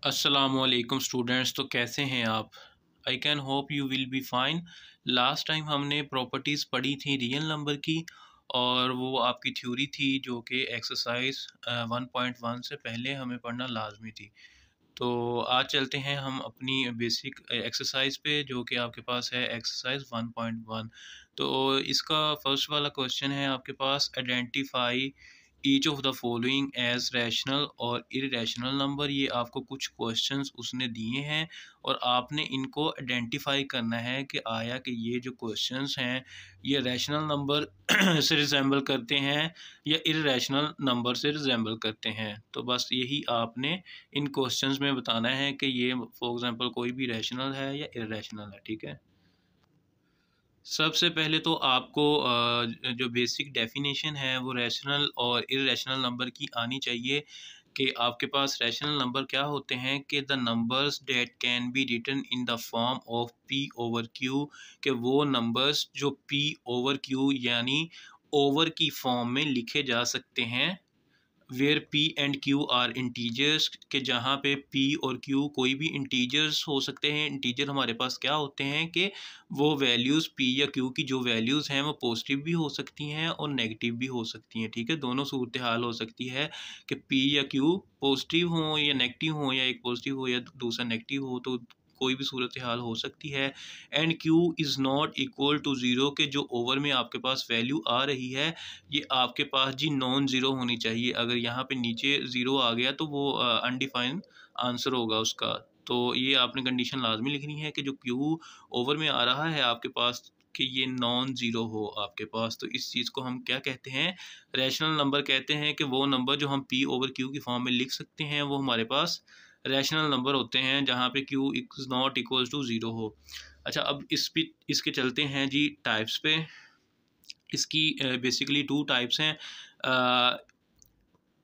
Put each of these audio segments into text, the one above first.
अस्सलामुअलैकुम स्टूडेंट्स। तो कैसे हैं आप? I can hope you will be fine. Last time हमने प्रॉपर्टीज़ पढ़ी थी रियल नंबर की, और वो आपकी थ्योरी थी जो कि एक्सरसाइज 1.1 से पहले हमें पढ़ना लाजमी थी। तो आज चलते हैं हम अपनी बेसिक एक्सरसाइज पे, जो कि आपके पास है एक्सरसाइज 1.1। तो इसका फर्स्ट वाला क्वेश्चन है आपके पास, identify each of the following as rational और इरेशनल नंबर। ये आपको कुछ क्वेश्चंस उसने दिए हैं और आपने इनको आइडेंटिफाई करना है कि आया कि ये जो क्वेश्चंस हैं ये रैशनल नंबर से रिजेंबल करते हैं या इरेशनल नंबर से रिजेंबल करते हैं। तो बस यही आपने इन क्वेश्चंस में बताना है कि ये फॉर एग्जांपल कोई भी रैशनल है या इरेशनल है। ठीक है, सबसे पहले तो आपको जो बेसिक डेफिनेशन है वो रैशनल और इरेशनल नंबर की आनी चाहिए कि आपके पास रैशनल नंबर क्या होते हैं कि the numbers that can be written in the form of p over q, कि वो नंबर्स जो पी ओवर क्यू यानी ओवर की फॉर्म में लिखे जा सकते हैं। Where p and q are integers, के जहाँ पे पी और क्यू कोई भी इंटीजर्स हो सकते हैं। इंटीजर हमारे पास क्या होते हैं कि वो वैल्यूज़ पी या क्यू की जो वैल्यूज़ हैं वो पॉजिटिव भी हो सकती हैं और नेगेटिव भी हो सकती हैं। ठीक है, दोनों सूरत हाल हो सकती है कि पी या क्यू पॉजिटिव हो या नेगेटिव हो, या एक पॉजिटिव हो या दूसरा नेगेटिव हो, तो कोई भी सूरत हाल हो सकती है। And q is not equal to zero, के जो ओवर में आपके पास वैल्यू आ रही है ये आपके पास जी नॉन ज़ीरो होनी चाहिए। अगर यहाँ पे नीचे ज़ीरो आ गया तो वो अनडिफाइंड आंसर होगा उसका। तो ये आपने कंडीशन लाजमी लिखनी है कि जो क्यू ओवर में आ रहा है आपके पास कि ये नॉन ज़ीरो हो आपके पास। तो इस चीज़ को हम क्या कहते हैं? रैशनल नंबर कहते हैं, कि वो नंबर जो हम पी ओवर क्यू की फॉर्म में लिख सकते हैं वो हमारे पास रैशनल नंबर होते हैं, जहाँ पे q is not equal to zero हो। अच्छा, अब इसके चलते हैं जी टाइप्स पे। इसकी बेसिकली टू टाइप्स हैं। अ,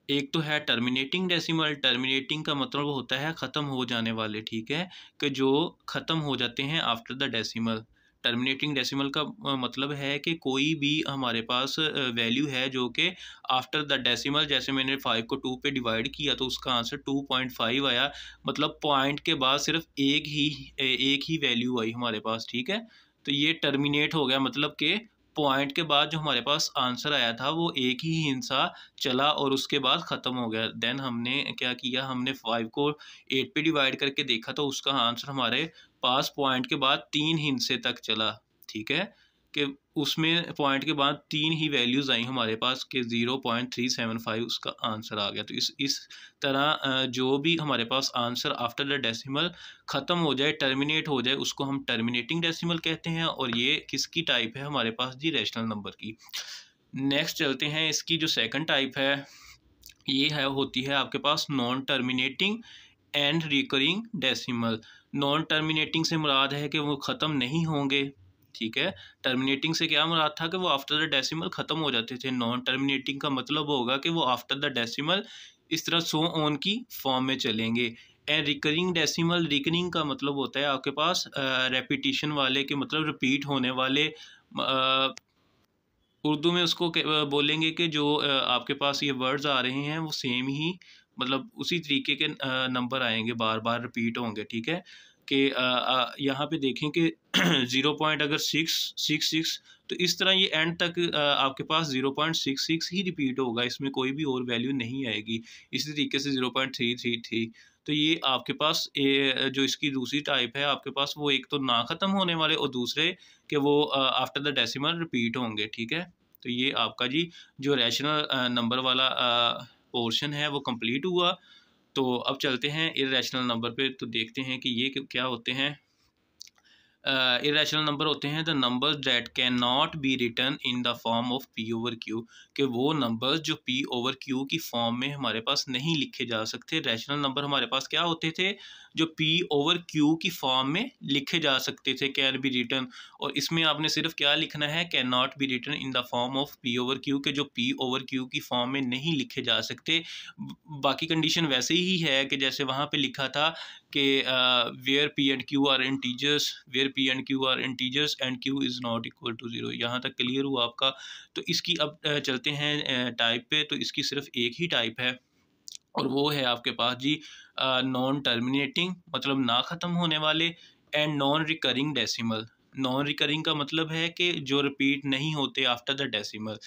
एक तो है टर्मिनेटिंग डेसिमल। टर्मिनेटिंग का मतलब होता है ख़त्म हो जाने वाले। ठीक है, कि जो ख़त्म हो जाते हैं after the decimal. Terminating decimal का मतलब है कि कोई भी हमारे पास वैल्यू है जो कि आफ्टर द डेसिमल, जैसे मैंने 5 को 2 पे डिवाइड किया तो उसका आंसर 2.5 आया। मतलब पॉइंट के बाद सिर्फ एक ही वैल्यू आई हमारे पास। ठीक है, तो ये टर्मिनेट हो गया, मतलब कि पॉइंट के बाद जो हमारे पास आंसर आया था वो एक ही हिस्सा चला और उसके बाद ख़त्म हो गया। देन हमने क्या किया, हमने 5 को 8 पे डिवाइड करके देखा तो उसका आंसर हमारे पास पॉइंट के बाद 3 हिस्से तक चला। ठीक है, कि उसमें पॉइंट के बाद 3 ही वैल्यूज़ आई हमारे पास, कि 0.375 उसका आंसर आ गया। तो इस तरह जो भी हमारे पास आंसर आफ्टर द डेसिमल ख़त्म हो जाए, टर्मिनेट हो जाए, उसको हम टर्मिनेटिंग डेसिमल कहते हैं। और ये किसकी टाइप है हमारे पास जी? रैशनल नंबर की। नेक्स्ट चलते हैं, इसकी जो सेकंड टाइप है ये है होती है आपके पास non terminating and recurring decimal. Non terminating से मुराद है कि वो ख़त्म नहीं होंगे। ठीक है, टर्मिनेटिंग से क्या मुराद था कि वो आफ्टर द डेसिमल ख़त्म हो जाते थे। नॉन टर्मिनेटिंग का मतलब होगा कि वो आफ्टर द डेसिमल इस तरह सो ऑन की फॉर्म में चलेंगे। एंड रिकरिंग डेसिमल, रिकरिंग का मतलब होता है आपके पास रेपिटिशन वाले, के मतलब रिपीट होने वाले। उर्दू में उसको बोलेंगे कि जो आपके पास ये वर्ड्स आ रहे हैं वो सेम ही, मतलब उसी तरीके के नंबर आएंगे, बार बार रिपीट होंगे। ठीक है, कि यहाँ पे देखें कि 0 पॉइंट अगर 666, तो इस तरह ये एंड तक आपके पास 0.66 ही रिपीट होगा, इसमें कोई भी और वैल्यू नहीं आएगी। इसी तरीके से 0.333। तो ये आपके पास जो इसकी दूसरी टाइप है आपके पास, वो एक तो ना ख़त्म होने वाले और दूसरे कि वो आफ्टर द डेसिमल रिपीट होंगे। ठीक है, तो ये आपका जी जो रैशनल नंबर वाला पोर्शन है वो कंप्लीट हुआ। तो अब चलते हैं इर्रेशनल नंबर पे, तो देखते हैं कि ये क्या होते हैं। इरेशनल नंबर होते हैं the numbers that can not be written in the form of p over q, कि वो नंबर्स जो पी ओवर क्यू की फॉर्म में हमारे पास नहीं लिखे जा सकते। रैशनल नंबर हमारे पास क्या होते थे? जो पी ओवर क्यू की फॉर्म में लिखे जा सकते थे, कैन बी रिटन। और इसमें आपने सिर्फ क्या लिखना है? Can not be written in the form of p over q, के जो पी ओवर क्यू की फॉर्म में नहीं लिखे जा सकते। बाकी कंडीशन वैसे ही है कि जैसे वहाँ पे लिखा था कि where p and q are integers, where p and q are integers and q is not equal to zero. यहाँ तक क्लियर हुआ आपका? तो इसकी अब चलते हैं टाइप पे। तो इसकी सिर्फ एक ही टाइप है, और वो है आपके पास जी नॉन टर्मिनेटिंग मतलब ना ख़त्म होने वाले, and non recurring decimal. Non recurring का मतलब है कि जो रिपीट नहीं होते आफ्टर द डेसिमल।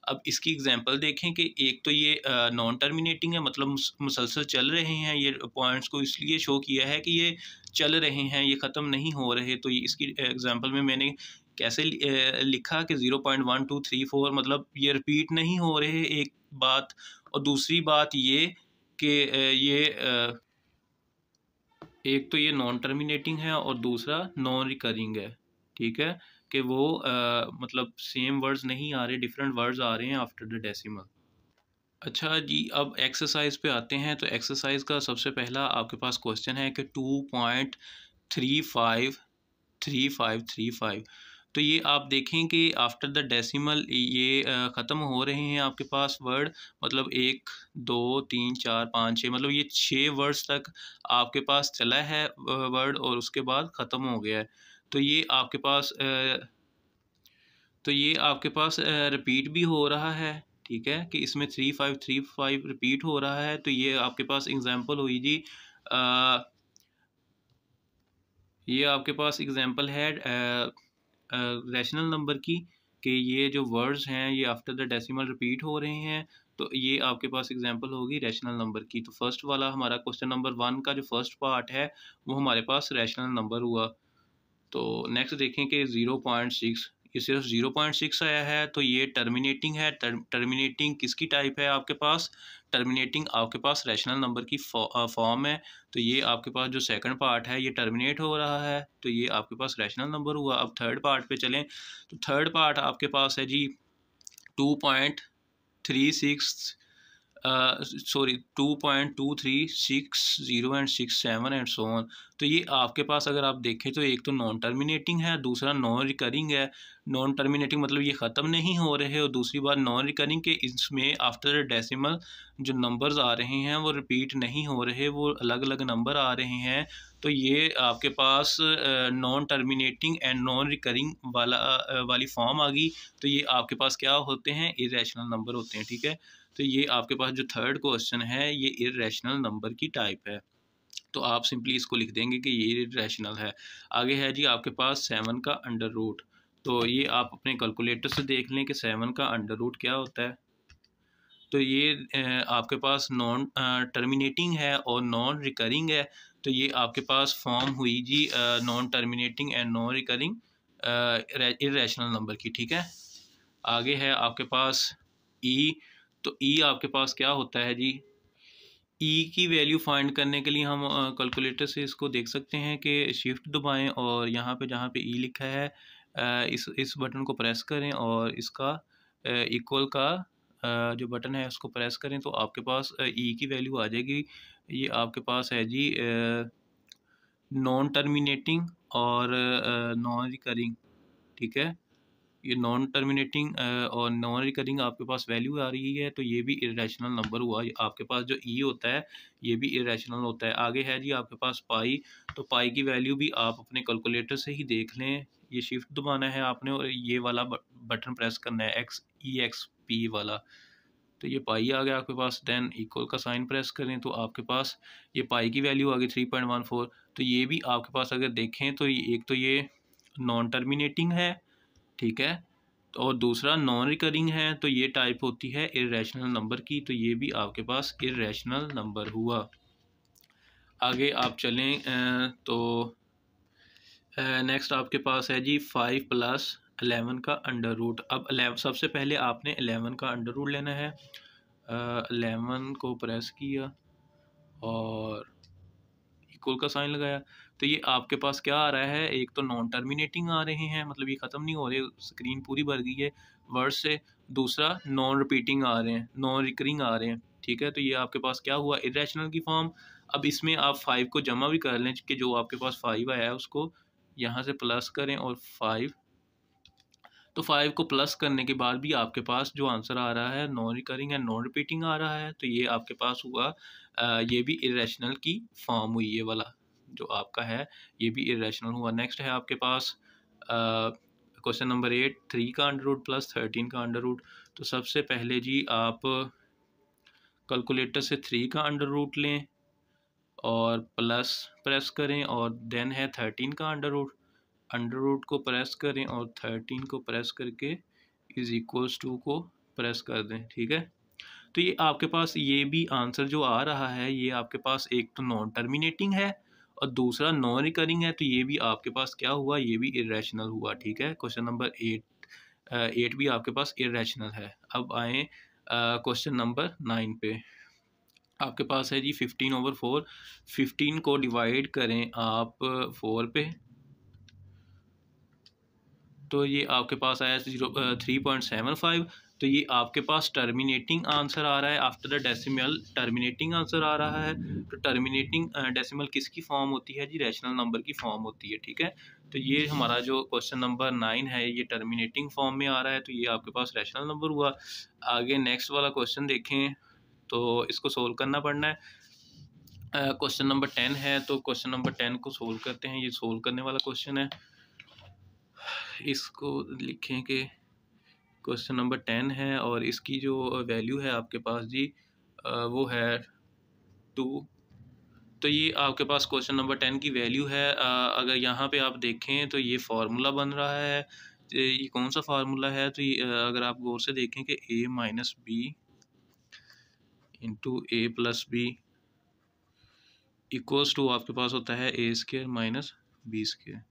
अब इसकी एग्जांपल देखें कि एक तो ये नॉन टर्मिनेटिंग है, मतलब मुसलसल चल रहे हैं, ये पॉइंट्स को इसलिए शो किया है कि ये चल रहे हैं, ये ख़त्म नहीं हो रहे। तो ये इसकी एग्जांपल में मैंने कैसे लिखा कि 0.1234 मतलब ये रिपीट नहीं हो रहे, एक बात। और दूसरी बात ये कि ये एक तो ये नॉन टर्मिनेटिंग है और दूसरा नॉन रिकरिंग है। ठीक है, कि वो मतलब सेम वर्ड्स नहीं आ रहे, डिफरेंट वर्ड्स आ रहे हैं आफ्टर द डेसिमल। अच्छा जी, अब एक्सरसाइज पे आते हैं। तो एक्सरसाइज का सबसे पहला आपके पास क्वेश्चन है कि 2.353535। तो ये आप देखें कि आफ्टर द डेसिमल ये ख़त्म हो रहे हैं आपके पास वर्ड, मतलब 1 2 3 4 5 6, मतलब ये 6 वर्ड्स तक आपके पास चला है वर्ड, और उसके बाद ख़त्म हो गया है। तो ये आपके पास रिपीट भी हो रहा है। ठीक है, कि इसमें 3535 रिपीट हो रहा है। तो ये आपके पास एग्जांपल हुई जी, ये आपके पास एग्जांपल है रैशनल नंबर की, कि ये जो वर्ड्स हैं ये आफ्टर द डेसिमल रिपीट हो रहे हैं। तो ये आपके पास एग्जांपल होगी रैशनल नंबर की। तो फर्स्ट वाला हमारा क्वेश्चन नंबर 1 का जो फर्स्ट पार्ट है वो हमारे पास रैशनल नंबर हुआ। तो नेक्स्ट देखें कि 0.6, ये सिर्फ 0.6 आया है। तो ये टर्मिनेटिंग है। टर्मिनेटिंग किसकी टाइप है आपके पास? टर्मिनेटिंग आपके पास रैशनल नंबर की फॉर्म है। तो ये आपके पास जो सेकंड पार्ट है ये टर्मिनेट हो रहा है, तो ये आपके पास रैशनल नंबर हुआ। अब थर्ड पार्ट पे चलें। तो थर्ड पार्ट आपके पास है जी 2.36 sorry 2.2360 and 67 and so on. तो ये आपके पास अगर आप देखें तो एक तो नॉन टर्मिनेटिंग है, दूसरा नॉन रिकरिंग है। नॉन टर्मिनेटिंग मतलब ये ख़त्म नहीं हो रहे, और दूसरी बात नॉन रिकरिंग के इसमें आफ्टर डेसिमल जो नंबर्स आ रहे हैं वो रिपीट नहीं हो रहे, वो अलग अलग नंबर आ रहे हैं। तो ये आपके पास non terminating and non recurring वाली फॉर्म आ गई। तो ये आपके पास क्या होते हैं? इरेशनल नंबर होते हैं। ठीक है, तो ये आपके पास जो थर्ड क्वेश्चन है ये इरेशनल नंबर की टाइप है। तो आप सिंपली इसको लिख देंगे कि ये इरेशनल है। आगे है जी आपके पास 7 का अंडर रूट। तो ये आप अपने कैलकुलेटर से देख लें कि 7 का अंडर रूट क्या होता है। तो ये आपके पास नॉन टर्मिनेटिंग है और नॉन रिकरिंग है। तो ये आपके पास फॉर्म हुई जी non terminating and non recurring irrational number की। ठीक है, आगे है आपके पास ई। तो ई आपके पास क्या होता है जी? ई की वैल्यू फाइंड करने के लिए हम कैलकुलेटर से इसको देख सकते हैं कि शिफ्ट दबाएं और यहाँ पे जहाँ पे ई लिखा है इस बटन को प्रेस करें और इसका इक्वल का जो बटन है उसको प्रेस करें, तो आपके पास ई की वैल्यू आ जाएगी। ये आपके पास है जी नॉन टर्मिनेटिंग और नॉन रिकरिंग। ठीक है, ये नॉन टर्मिनेटिंग और नॉन रिकरिंग आपके पास वैल्यू आ रही है। तो ये भी इरेशनल नंबर हुआ। ये आपके पास जो ई होता है ये भी इरेशनल होता है। आगे है जी आपके पास पाई। तो पाई की वैल्यू भी आप अपने कैलकुलेटर से ही देख लें। ये शिफ्ट दबाना है आपने और ये वाला बटन प्रेस करना है EXP वाला। तो ये पाई आ गया आपके पास। देन इक्वल का साइन प्रेस करें तो आपके पास ये पाई की वैल्यू आ गई 3.14। तो ये भी आपके पास अगर देखें तो एक तो ये नॉन टर्मिनेटिंग है। ठीक है, और दूसरा नॉन रिकरिंग है। तो ये टाइप होती है इरेशनल नंबर की। तो ये भी आपके पास इरेशनल नंबर हुआ। आगे आप चलें तो नेक्स्ट आपके पास है जी 5 + 11 का अंडर रूट। अब 11 सबसे पहले आपने 11 का अंडर रूट लेना है। 11 को प्रेस किया और इक्वल का साइन लगाया। तो ये आपके पास क्या आ रहा है? एक तो नॉन टर्मिनेटिंग आ रहे हैं, मतलब ये ख़त्म नहीं हो रहे, स्क्रीन पूरी भर गई है वर्ड से। दूसरा नॉन रिपीटिंग आ रहे हैं, नॉन रिकरिंग आ रहे हैं। ठीक है, तो ये आपके पास क्या हुआ? इरेशनल की फॉर्म। अब इसमें आप 5 को जमा भी कर लें कि जो आपके पास 5 आया है उसको यहाँ से प्लस करें और 5। तो 5 को प्लस करने के बाद भी आपके पास जो आंसर आ रहा है non recurring and non repeating आ रहा है। तो ये आपके पास हुआ ये भी इरेशनल की फॉर्म हुई, ये वाला जो आपका है ये भी इरेशनल हुआ। नेक्स्ट है आपके पास क्वेश्चन नंबर 8, 3 का अंडर रूट + 13 का अंडर रूट। तो सबसे पहले जी आप कैलकुलेटर से 3 का अंडर रूट लें और प्लस प्रेस करें और देन है 13 का अंडर रूट को प्रेस करें और 13 को प्रेस करके इज इक्वल्स टू को प्रेस कर दें। ठीक है, तो ये आपके पास ये भी आंसर जो आ रहा है ये आपके पास एक तो नॉन टर्मिनेटिंग है और दूसरा नॉन रिकरिंग है, तो ये भी आपके पास क्या हुआ, ये भी इरेशनल हुआ। ठीक है, क्वेश्चन नंबर 8 भी आपके पास इरेशनल है। अब आए क्वेश्चन नंबर 9 पे। आपके पास है जी 15/4, 15 को डिवाइड करें आप 4 पे, तो ये आपके पास आया 3.75। तो ये आपके पास टर्मिनेटिंग आंसर आ रहा है, after the decimal terminating answer आ रहा है। तो टर्मिनेटिंग डेसिमल किसकी फॉर्म होती है जी, रैशनल नंबर की फॉर्म होती है। ठीक है, तो ये हमारा जो क्वेश्चन नंबर 9 है ये टर्मिनेटिंग फॉर्म में आ रहा है, तो ये आपके पास रैशनल नंबर हुआ। आगे नेक्स्ट वाला क्वेश्चन देखें, तो इसको सोल्व करना पड़ना है। क्वेश्चन नंबर 10 है, तो क्वेश्चन नंबर 10 को सोल्व करते हैं। ये सोल्व करने वाला क्वेश्चन है, इसको लिखें कि क्वेश्चन नंबर 10 है और इसकी जो वैल्यू है आपके पास जी वो है 2। तो ये आपके पास क्वेश्चन नंबर 10 की वैल्यू है। अगर यहाँ पे आप देखें तो ये फार्मूला बन रहा है, तो ये कौन सा फार्मूला है, तो ये अगर आप गौर से देखें कि a minus b into a plus b equals to आपके पास होता है a square minus b square.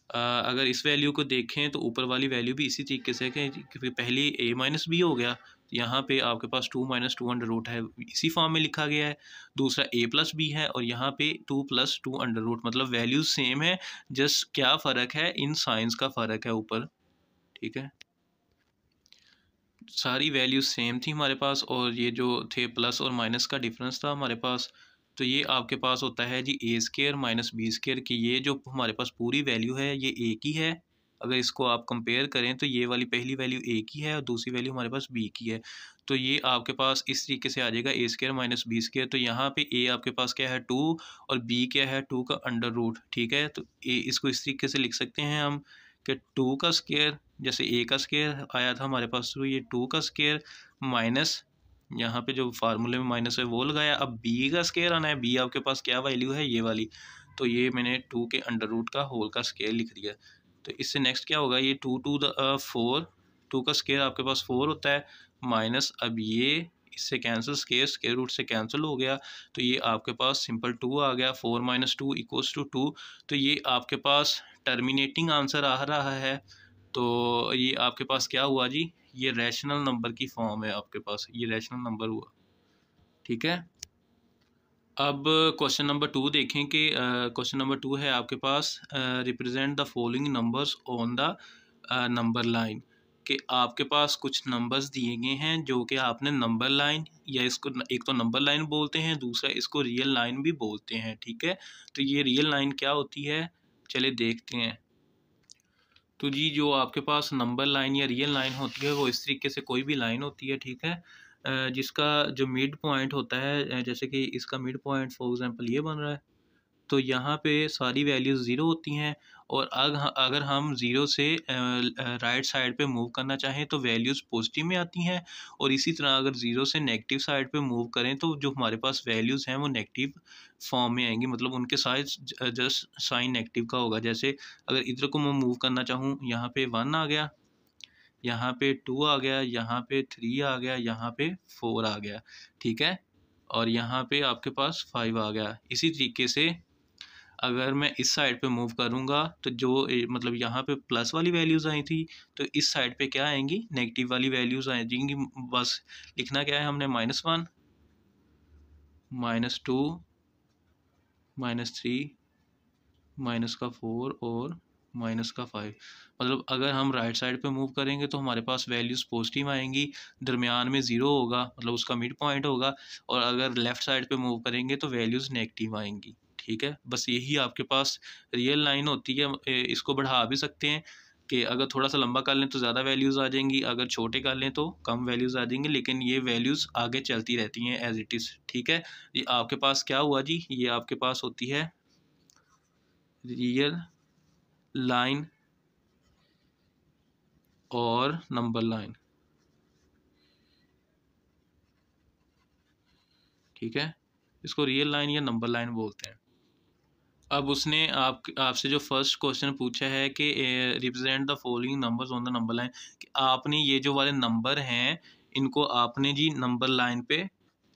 अगर इस वैल्यू को देखें तो ऊपर वाली वैल्यू भी इसी तरीके से है कि पहले a माइनस बी हो गया, यहाँ पे आपके पास 2 माइनस 2 अंडर रूट है, इसी फॉर्म में लिखा गया है। दूसरा a प्लस बी है और यहाँ पे 2 प्लस 2 अंडर रूट, मतलब वैल्यूज सेम है, जस्ट क्या फ़र्क है, इन साइंस का फ़र्क है ऊपर। ठीक है, सारी वैल्यूज सेम थी हमारे पास और ये जो थे प्लस और माइनस का डिफरेंस था हमारे पास। तो ये आपके पास होता है जी ए स्क्र माइनस बी स्क्र की ये जो हमारे पास पूरी वैल्यू है ये एक ही है। अगर इसको आप कंपेयर करें तो ये वाली पहली वैल्यू ए की है और दूसरी वैल्यू हमारे पास बी की है। तो ये आपके पास इस तरीके से आ जाएगा ए स्क्र माइनस बी स्क्र। तो यहाँ पे ए आपके पास क्या है 2 और बी क्या है 2 का अंडर रूट। ठीक है, तो ए इसको इस तरीके से लिख सकते हैं हम कि 2 का स्क्वायर, जैसे ए का स्क्वायर आया था हमारे पास, तो ये 2 का स्क्वायर माइनस यहाँ पे जो फार्मूले में माइनस है वो लगाया। अब बी का स्क्वायर आना है, बी आपके पास क्या वैल्यू है ये वाली, तो ये मैंने 2 के अंडर रूट का होल का स्क्वायर लिख दिया। तो इससे नेक्स्ट क्या होगा, ये 2 टू द 4, 2 का स्क्वायर आपके पास 4 होता है, माइनस अब ये इससे कैंसिल, स्क्वायर रूट से कैंसिल हो गया, तो ये आपके पास सिंपल 2 आ गया, 4 माइनस 2 इक्वल्स टू 2। तो ये आपके पास टर्मिनेटिंग आंसर आ रहा है। तो ये आपके पास क्या हुआ जी, ये रैशनल नंबर की फॉर्म है आपके पास, ये रैशनल नंबर हुआ। ठीक है, अब क्वेश्चन नंबर 2 देखें कि क्वेश्चन नंबर 2 है आपके पास represent the following numbers on the number line, कि आपके पास कुछ नंबर्स दिए गए हैं जो कि आपने नंबर लाइन, या इसको एक तो नंबर लाइन बोलते हैं, दूसरा इसको रियल लाइन भी बोलते हैं। ठीक है, तो ये रियल लाइन क्या होती है, चले देखते हैं। तो जी जो आपके पास नंबर लाइन या रियल लाइन होती है वो इस तरीके से कोई भी लाइन होती है। ठीक है, जिसका जो मिड पॉइंट होता है, जैसे कि इसका मिड पॉइंट फॉर एग्जांपल ये बन रहा है, तो यहाँ पे सारी वैल्यूज़ ज़ीरो होती हैं और अगर हम ज़ीरो से राइट साइड पे मूव करना चाहें तो वैल्यूज़ पॉजिटिव में आती हैं, और इसी तरह अगर ज़ीरो से नेगेटिव साइड पे मूव करें तो जो हमारे पास वैल्यूज़ हैं वो नेगेटिव फॉर्म में आएंगी, मतलब उनके साइड जस्ट साइन नेगेटिव का होगा। जैसे अगर इधर को मैं मूव करना चाहूँ, यहाँ पे 1 आ गया, यहाँ पे 2 आ गया, यहाँ पे 3 आ गया, यहाँ पे 4 आ गया। ठीक है, और यहाँ पे आपके पास 5 आ गया। इसी तरीके से अगर मैं इस साइड पे मूव करूँगा तो जो मतलब यहाँ पे प्लस वाली वैल्यूज़ आई थी, तो इस साइड पे क्या आएंगी, नेगेटिव वाली वैल्यूज़ आ जाएंगी। बस लिखना क्या है हमने, -1, -2, -3, -4 और -5। मतलब अगर हम राइट साइड पे मूव करेंगे तो हमारे पास वैल्यूज़ पॉजिटिव आएंगी, दरमियान में ज़ीरो होगा, मतलब उसका मिड पॉइंट होगा, और अगर लेफ़्ट साइड पे मूव करेंगे तो वैल्यूज़ नेगेटिव आएंगी। ठीक है, बस यही आपके पास रियल लाइन होती है। इसको बढ़ा भी सकते हैं कि अगर थोड़ा सा लंबा कर लें तो ज़्यादा वैल्यूज़ आ जाएंगी, अगर छोटे कर लें तो कम वैल्यूज़ आ जाएंगी, लेकिन ये वैल्यूज़ आगे चलती रहती हैं एज इट इज़। ठीक है, ये आपके पास क्या हुआ जी, ये आपके पास होती है रियल लाइन और नंबर लाइन। ठीक है, इसको रियल लाइन या नंबर लाइन बोलते हैं। अब उसने आपसे जो फर्स्ट क्वेश्चन पूछा है कि represent the following numbers on the number line, कि आपने ये जो वाले नंबर हैं इनको आपने जी नंबर लाइन पे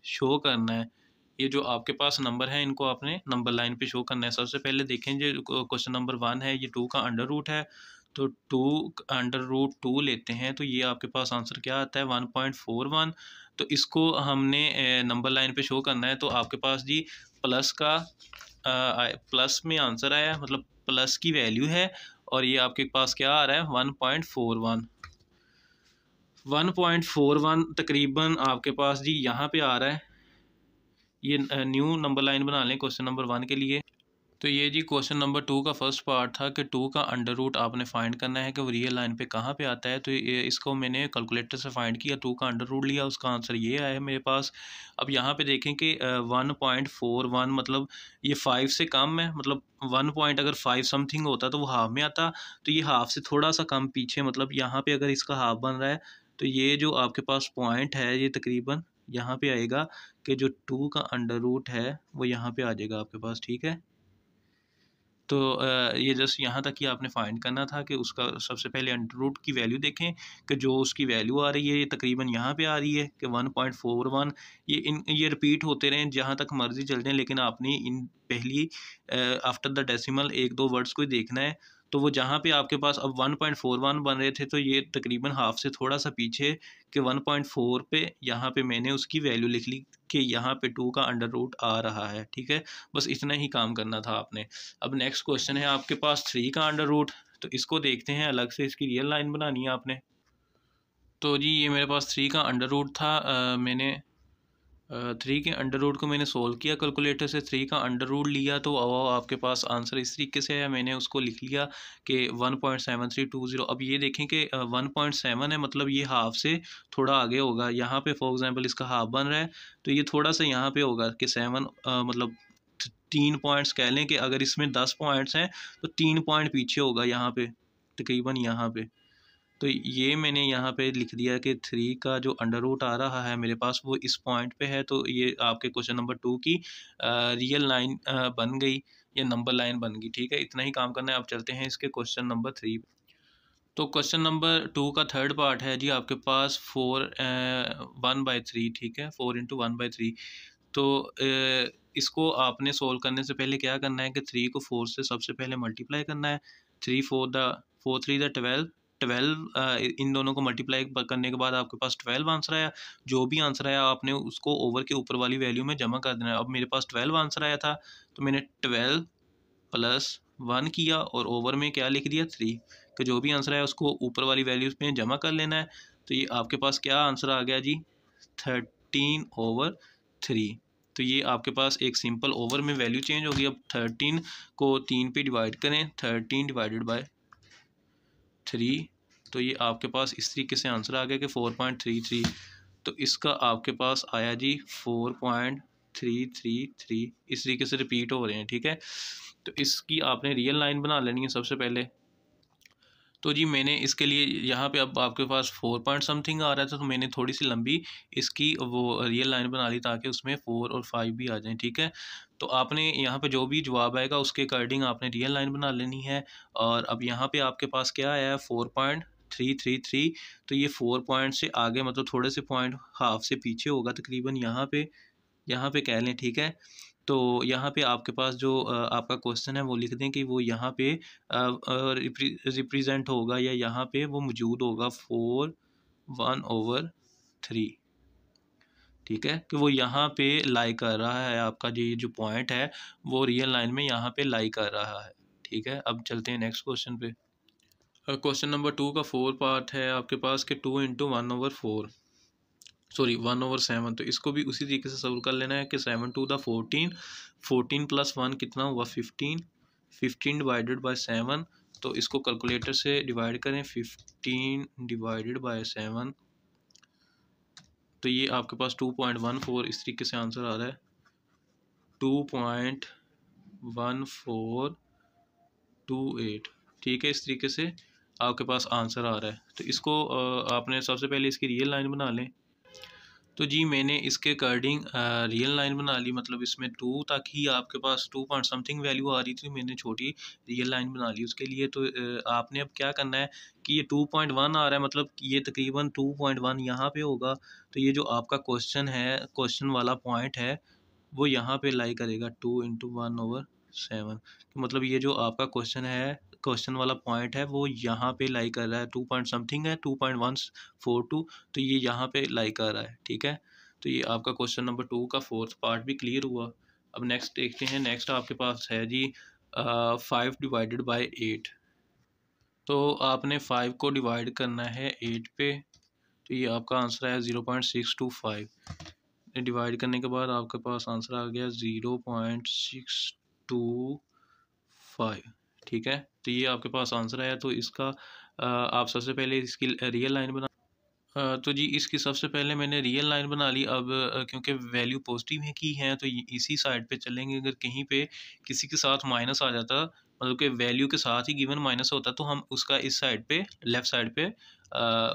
शो करना है। ये जो आपके पास नंबर है इनको आपने नंबर लाइन पे शो करना है। सबसे पहले देखें जो क्वेश्चन नंबर 1 है, ये 2 का अंडर रूट है, तो 2 अंडर रूट 2 लेते हैं तो ये आपके पास आंसर क्या आता है 1.41। तो इसको हमने नंबर लाइन पे शो करना है, तो आपके पास जी प्लस का प्लस में आंसर आया, मतलब प्लस की वैल्यू है, और ये आपके पास क्या आ रहा है 1.41। 1.41 तकरीबन आपके पास जी यहाँ पे आ रहा है। ये न्यू नंबर लाइन बना लें क्वेश्चन नंबर 1 के लिए। तो ये जी क्वेश्चन नंबर 2 का फर्स्ट पार्ट था कि 2 का अंडर रूट आपने फाइंड करना है कि वो रियल लाइन पे कहाँ पे आता है। तो ये इसको मैंने कैलकुलेटर से फाइंड किया, 2 का अंडर रूट लिया, उसका आंसर ये आया है मेरे पास। अब यहाँ पे देखें कि 1.41 मतलब ये 5 से कम है, मतलब 1 पॉइंट अगर 5 समथिंग होता तो वो हाफ में आता, तो ये हाफ से थोड़ा सा कम पीछे, मतलब यहाँ पे अगर इसका हाफ बन रहा है तो ये जो आपके पास पॉइंट है ये तकरीबन यहाँ पे आएगा कि जो 2 का अंडर रूट है वो यहाँ पे आ जाएगा आपके पास। ठीक है, तो ये जस्ट यहाँ तक ही आपने फाइंड करना था कि उसका सबसे पहले अंडर रूट की वैल्यू देखें कि जो उसकी वैल्यू आ रही है ये तकरीबन यहाँ पे आ रही है कि 1.41। ये रिपीट होते रहें जहाँ तक मर्जी चल जाएं, लेकिन आपने इन पहली आफ्टर द डेसिमल एक दो वर्ड्स को ही देखना है। तो वो जहाँ पे आपके पास अब 1.41 बन रहे थे तो ये तकरीबन हाफ से थोड़ा सा पीछे कि 1.4 पे यहाँ पे मैंने उसकी वैल्यू लिख ली कि यहाँ पे 2 का अंडर रूट आ रहा है। ठीक है, बस इतना ही काम करना था आपने। अब नेक्स्ट क्वेश्चन है आपके पास 3 का अंडर रूट, तो इसको देखते हैं, अलग से इसकी रियल लाइन बनानी है आपने। तो जी ये मेरे पास 3 का अंडर रूट था, मैंने 3 के अंडर रूट को मैंने सोल्व किया कैलकुलेटर से, 3 का अंडर रूट लिया तो वो आपके पास आंसर इस तरीके से है। मैंने उसको लिख लिया कि 1.7320। अब ये देखें कि 1.7 है, मतलब ये हाफ से थोड़ा आगे होगा। यहाँ पे फॉर एग्जांपल इसका हाफ बन रहा है तो ये थोड़ा सा यहाँ पे होगा कि 7 मतलब 3 पॉइंट्स कह लें कि अगर इसमें 10 पॉइंट्स हैं तो 3 पॉइंट पीछे होगा यहाँ पे, तकरीबन यहाँ पे। तो ये मैंने यहाँ पे लिख दिया कि 3 का जो अंडर रूट आ रहा है मेरे पास वो इस पॉइंट पे है। तो ये आपके क्वेश्चन नंबर 2 की रियल लाइन बन गई या नंबर लाइन बन गई। ठीक है, इतना ही काम करना है। अब चलते हैं इसके क्वेश्चन नंबर 3। तो क्वेश्चन नंबर 2 का थर्ड पार्ट है जी आपके पास 1/3। ठीक है, 4 इंटू 1/3। तो इसको आपने सोल्व करने से पहले क्या करना है कि 3 को 4 से सबसे पहले मल्टीप्लाई करना है। 4 3 द 12, 12 इन दोनों को मल्टीप्लाई करने के बाद आपके पास 12 आंसर आया। जो भी आंसर आया आपने उसको ओवर के ऊपर वाली वैल्यू में जमा कर देना है। अब मेरे पास 12 आंसर आया था तो मैंने 12 प्लस 1 किया और ओवर में क्या लिख दिया 3, कि जो भी आंसर आया उसको ऊपर वाली वैल्यूज में जमा कर लेना है। तो ये आपके पास क्या आंसर आ गया जी 13/3। तो ये आपके पास एक सिंपल ओवर में वैल्यू चेंज होगी। अब 13 को 3 पे डिवाइड करें, 13 डिवाइडेड बाय 3, तो ये आपके पास इस तरीके से आंसर आ गया कि 4.33। तो इसका आपके पास आया जी 4.333। इस तरीके से रिपीट हो रहे हैं। ठीक है, तो इसकी आपने रियल लाइन बना लेनी है सबसे पहले। तो जी मैंने इसके लिए यहाँ पे अब आपके पास 4 पॉइंट समथिंग आ रहा था तो मैंने थोड़ी सी लंबी इसकी वो रियल लाइन बना ली ताकि उसमें 4 और 5 भी आ जाएं। ठीक है, तो आपने यहाँ पे जो भी जवाब आएगा उसके अकॉर्डिंग आपने रियल लाइन बना लेनी है। और अब यहाँ पे आपके पास क्या आया है 4.333। तो ये 4 पॉइंट से आगे, मतलब थोड़े से पॉइंट हाफ से पीछे होगा तकरीबन यहाँ पे कह लें। ठीक है, तो यहाँ पे आपके पास जो आपका क्वेश्चन है वो लिख दें कि वो यहाँ पे रिप्रेजेंट होगा या यहाँ पे वो मौजूद होगा 4/1/3। ठीक है, कि वो यहाँ पे लाई कर रहा है, आपका जो पॉइंट है वो रियल लाइन में यहाँ पे लाई कर रहा है। ठीक है, अब चलते हैं नेक्स्ट क्वेश्चन पे। क्वेश्चन नंबर 2 का 4 पार्ट है आपके पास कि 2 इंटू 1/4, सॉरी 1/7। तो इसको भी उसी तरीके से सोल्व कर लेना है कि 7 टू द 14, 14 प्लस 1 कितना हुआ 15, 15 डिवाइडेड बाय 7। तो इसको कैलकुलेटर से डिवाइड करें, 15 डिवाइडेड बाय 7, तो ये आपके पास 2.14 इस तरीके से आंसर आ रहा है 2.1428। ठीक है, इस तरीके से आपके पास आंसर आ रहा है। तो इसको आपने सबसे पहले इसकी रियल लाइन बना लें। तो जी मैंने इसके अकॉर्डिंग रियल लाइन बना ली, मतलब इसमें 2 तक ही आपके पास 2 पॉइंट समथिंग वैल्यू आ रही थी, मैंने छोटी रियल लाइन बना ली उसके लिए। तो आपने अब क्या करना है कि ये 2.1 आ रहा है, मतलब ये तकरीबन 2.1 यहाँ पे होगा। तो ये जो आपका क्वेश्चन है, क्वेश्चन वाला पॉइंट है, वो यहाँ पे लाई करेगा 2 × 1/7। तो मतलब ये जो आपका क्वेश्चन है, क्वेश्चन वाला पॉइंट है, वो यहाँ पे लाई कर रहा है, 2 पॉइंट समथिंग है, 2.142। तो ये यहाँ पे लाई कर रहा है, ठीक है। तो ये आपका क्वेश्चन नंबर 2 का 4th पार्ट भी क्लियर हुआ। अब नेक्स्ट देखते हैं। नेक्स्ट आपके पास है जी 5/8। तो आपने 5 को डिवाइड करना है 8 पे। तो ये आपका आंसर है 0.625। डिवाइड करने के बाद आपके पास आंसर आ गया 0.625, ठीक है। तो ये आपके पास आंसर है। तो इसका आप सबसे पहले इसकी रियल लाइन बना। तो जी इसकी सबसे पहले मैंने रियल लाइन बना ली। अब क्योंकि वैल्यू पॉजिटिव है की है, तो इसी साइड पे चलेंगे। अगर कहीं पे किसी के साथ माइनस आ जाता, मतलब कि वैल्यू के साथ ही गिवन माइनस होता, तो हम उसका इस साइड पे, लेफ़्ट साइड पे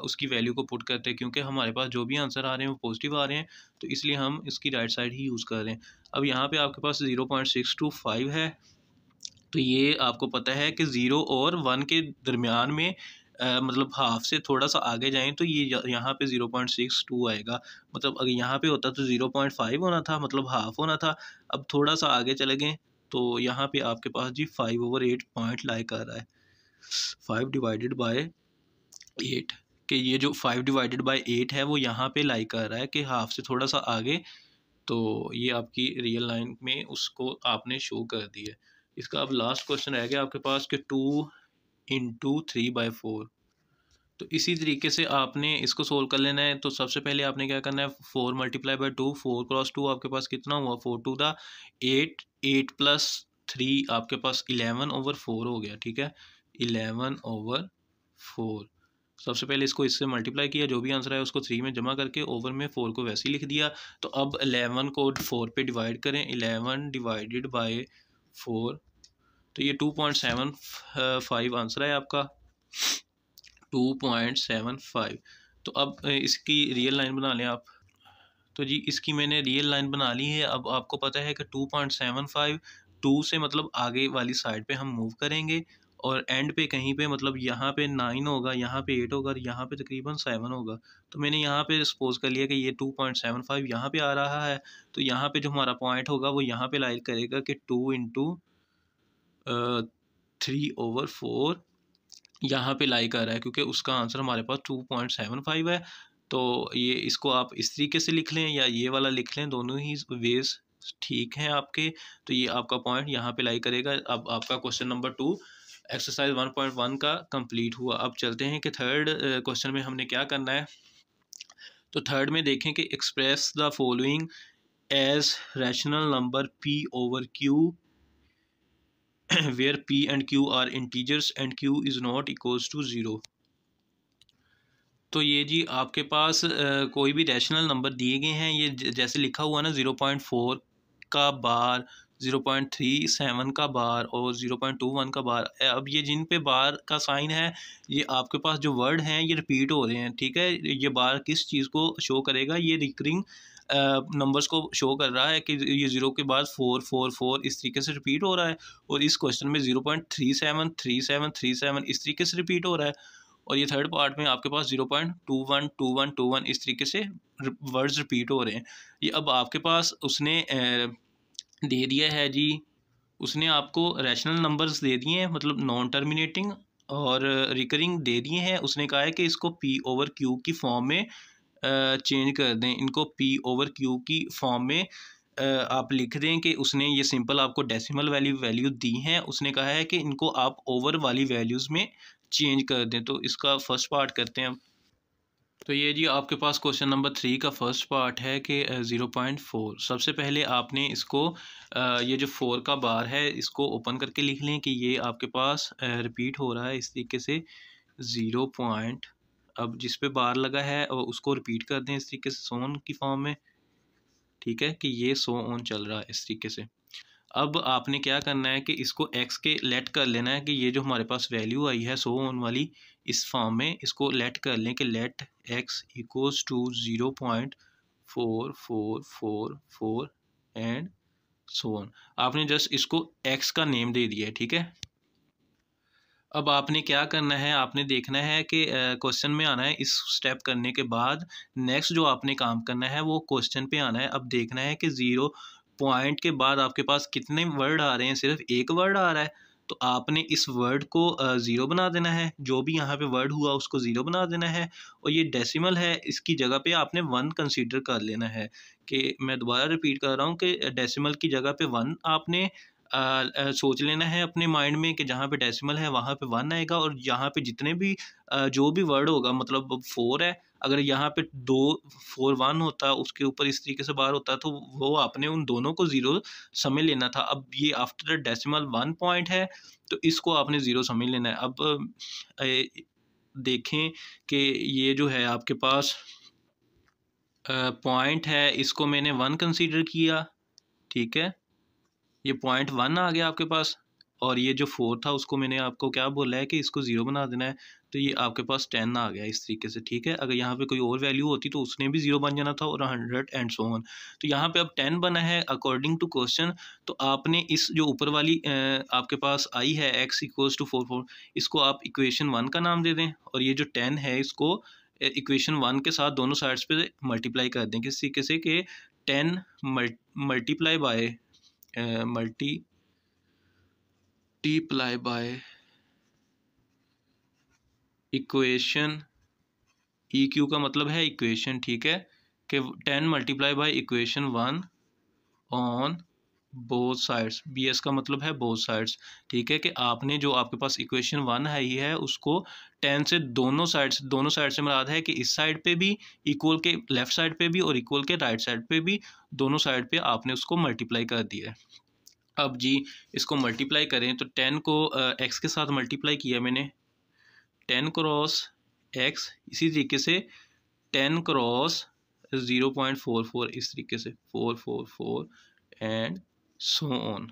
उसकी वैल्यू को पुट करते हैं। क्योंकि हमारे पास जो भी आंसर आ रहे हैं वो पॉजिटिव आ रहे हैं, तो इसलिए हम इसकी राइट साइड ही यूज़ कर रहे हैं। अब यहाँ पे आपके पास 0.625 है। तो ये आपको पता है कि 0 और 1 के दरमियान में मतलब हाफ से थोड़ा सा आगे जाएं तो ये यहाँ पे 0.62 आएगा। मतलब अगर यहाँ पे होता तो 0.5 होना था, मतलब हाफ होना था। अब थोड़ा सा आगे चले गए तो यहाँ पे आपके पास जी 5/8 पॉइंट लाई कर रहा है। 5/8 कि ये जो 5/8 है वो यहाँ पे लाई कर रहा है कि हाफ से थोड़ा सा आगे। तो ये आपकी रियल लाइन में उसको आपने शो कर दिया। इसका अब लास्ट क्वेश्चन रह गया आपके पास कि 2 × 3/4। तो इसी तरीके से आपने इसको सोल्व कर लेना है। तो सबसे पहले आपने क्या करना है, 4 × 2, 4 × 2 आपके पास कितना हुआ, 4×2 = 8, 8 + 3 आपके पास 11/4 हो गया, ठीक है। 11/4। सबसे पहले इसको इससे मल्टीप्लाई किया, जो भी आंसर है उसको 3 में जमा करके ओवर में 4 को वैसे ही लिख दिया। तो अब 11 को 4 पे डिवाइड करें, 11/4। तो ये 2.75 आंसर है आपका, 2.75। तो अब इसकी रियल लाइन बना लें आप। तो जी इसकी मैंने रियल लाइन बना ली है। अब आपको पता है कि 2.75, 2 से मतलब आगे वाली साइड पे हम मूव करेंगे, और एंड पे कहीं पे मतलब यहाँ पे 9 होगा, यहाँ पे 8 होगा और यहाँ पे तकरीबन 7 होगा। तो मैंने यहाँ पे सपोज कर लिया कि ये 2.75 यहाँ पे आ रहा है। तो यहाँ पे जो हमारा पॉइंट होगा वो यहाँ पे लाई करेगा कि 2 × 3/4 यहाँ पे लाई कर रहा है, क्योंकि उसका आंसर हमारे पास 2.75 है। तो ये इसको आप इस तरीके से लिख लें या ये वाला लिख लें, दोनों ही वेज ठीक हैं आपके। तो ये आपका पॉइंट यहाँ पे लाई करेगा। अब आपका क्वेश्चन नंबर 2 एक्सरसाइज 1.1 का कंप्लीट हुआ। अब चलते हैं कि थर्ड क्वेश्चन में हमने क्या करना है। तो थर्ड में देखें कि express the following as rational number p/q where p and q are integers and q is not equals to 0। तो ये जी आपके पास कोई भी रैशनल नंबर दिए गए हैं। ये जैसे लिखा हुआ ना 0.4 का बार, 0.37 का बार और 0.21 का बार। अब ये जिन पे बार का साइन है, ये आपके पास जो वर्ड हैं ये रिपीट हो रहे हैं, ठीक है। ये बार किस चीज़ को शो करेगा, ये रिकरिंग नंबर्स को शो कर रहा है कि ये 0 के बाद 4 4 4 इस तरीके से रिपीट हो रहा है। और इस क्वेश्चन में 0.37 37 37 इस तरीके से रिपीट हो रहा है। और ये थर्ड पार्ट में आपके पास 0.21 21 21 इस तरीके से वर्ड्स रिपीट हो रहे हैं। ये अब आपके पास उसने दे दिया है जी, उसने आपको रैशनल नंबर्स दे दिए हैं, मतलब नॉन टर्मिनेटिंग और रिकरिंग दे दिए हैं। उसने कहा है कि इसको p/q की फॉर्म में चेंज कर दें, इनको p/q की फॉर्म में आप लिख दें। कि उसने ये सिंपल आपको डेसिमल वैल्यू दी हैं, उसने कहा है कि इनको आप ओवर वाली वैल्यूज़ में चेंज कर दें। तो इसका फर्स्ट पार्ट करते हैं अब। तो ये जी आपके पास क्वेश्चन नंबर 3 का फर्स्ट पार्ट है कि 0.4। सबसे पहले आपने इसको ये जो 4 का बार है इसको ओपन करके लिख लें कि ये आपके पास रिपीट हो रहा है इस तरीके से 0 पॉइंट। अब जिस पे बार लगा है उसको रिपीट कर दें इस तरीके से 100 की फॉर्म में, ठीक है, कि ये 100 चल रहा है इस तरीके से। अब आपने क्या करना है कि इसको x के लेट कर लेना है कि ये जो हमारे पास वैल्यू आई है 100 वाली, इस फॉर्म में इसको लेट कर लें कि let x = 0.4 4 4 4 4 and so on. आपने जस्ट इसको एक्स का नेम दे दिया है, ठीक है। अब आपने क्या करना है, आपने देखना है कि क्वेश्चन में आना है। इस स्टेप करने के बाद नेक्स्ट जो आपने काम करना है वो क्वेश्चन पे आना है। अब देखना है कि 0 पॉइंट के बाद आपके पास कितने वर्ड आ रहे हैं, सिर्फ एक वर्ड आ रहा है, तो आपने इस वर्ड को 0 बना देना है। जो भी यहाँ पे वर्ड हुआ उसको 0 बना देना है। और ये डेसिमल है, इसकी जगह पे आपने 1 कंसीडर कर लेना है। कि मैं दोबारा रिपीट कर रहा हूँ कि डेसिमल की जगह पे 1 आपने सोच लेना है अपने माइंड में कि जहाँ पे डेसिमल है वहाँ पे 1 आएगा। और यहाँ पे जितने भी जो भी वर्ड होगा, मतलब 4 है, अगर यहाँ पे 2 4 1 होता उसके ऊपर इस तरीके से बार होता तो वो आपने उन दोनों को 0 समझ लेना था। अब ये आफ्टर डेसिमल 1 पॉइंट है तो इसको आपने 0 समझ लेना है। अब देखें कि ये जो है आपके पास पॉइंट है, इसको मैंने 1 कंसीडर किया, ठीक है। ये पॉइंट 1 आ गया आपके पास। और ये जो 4 था उसको मैंने आपको क्या बोला है कि इसको 0 बना देना है, तो ये आपके पास 10 आ गया इस तरीके से, ठीक है। अगर यहाँ पे कोई और वैल्यू होती तो उसने भी 0 बन जाना था, और 100 एंड सो ऑन। तो यहाँ पे अब 10 बना है अकॉर्डिंग टू क्वेश्चन। तो आपने इस जो ऊपर वाली आपके पास आई है x इक्वल्स टू 4 4, इसको आप इक्वेशन 1 का नाम दे दें। और ये जो 10 है इसको इक्वेशन 1 के साथ दोनों साइड्स पे मल्टीप्लाई कर दें, किस तरीके से कि 10 multiply by multiply by equation, E Q का मतलब है इक्वेशन, ठीक है। कि 10 multiply by equation 1 on both sides, B S का मतलब है बोथ साइड्स, ठीक है। कि आपने जो आपके पास इक्वेशन 1 है ही है उसको 10 से दोनों साइड से मुराद है कि इस साइड पे भी इक्वल के लेफ्ट साइड पे भी और इक्वल के राइट साइड पे भी, दोनों साइड पे आपने उसको मल्टीप्लाई कर दिया है। अब जी इसको मल्टीप्लाई करें तो 10 को एक्स के साथ मल्टीप्लाई किया मैंने, 10 क्रॉस एक्स, इसी तरीके से 10 क्रॉस 0.44, इस तरीके से 444 एंड सो ऑन।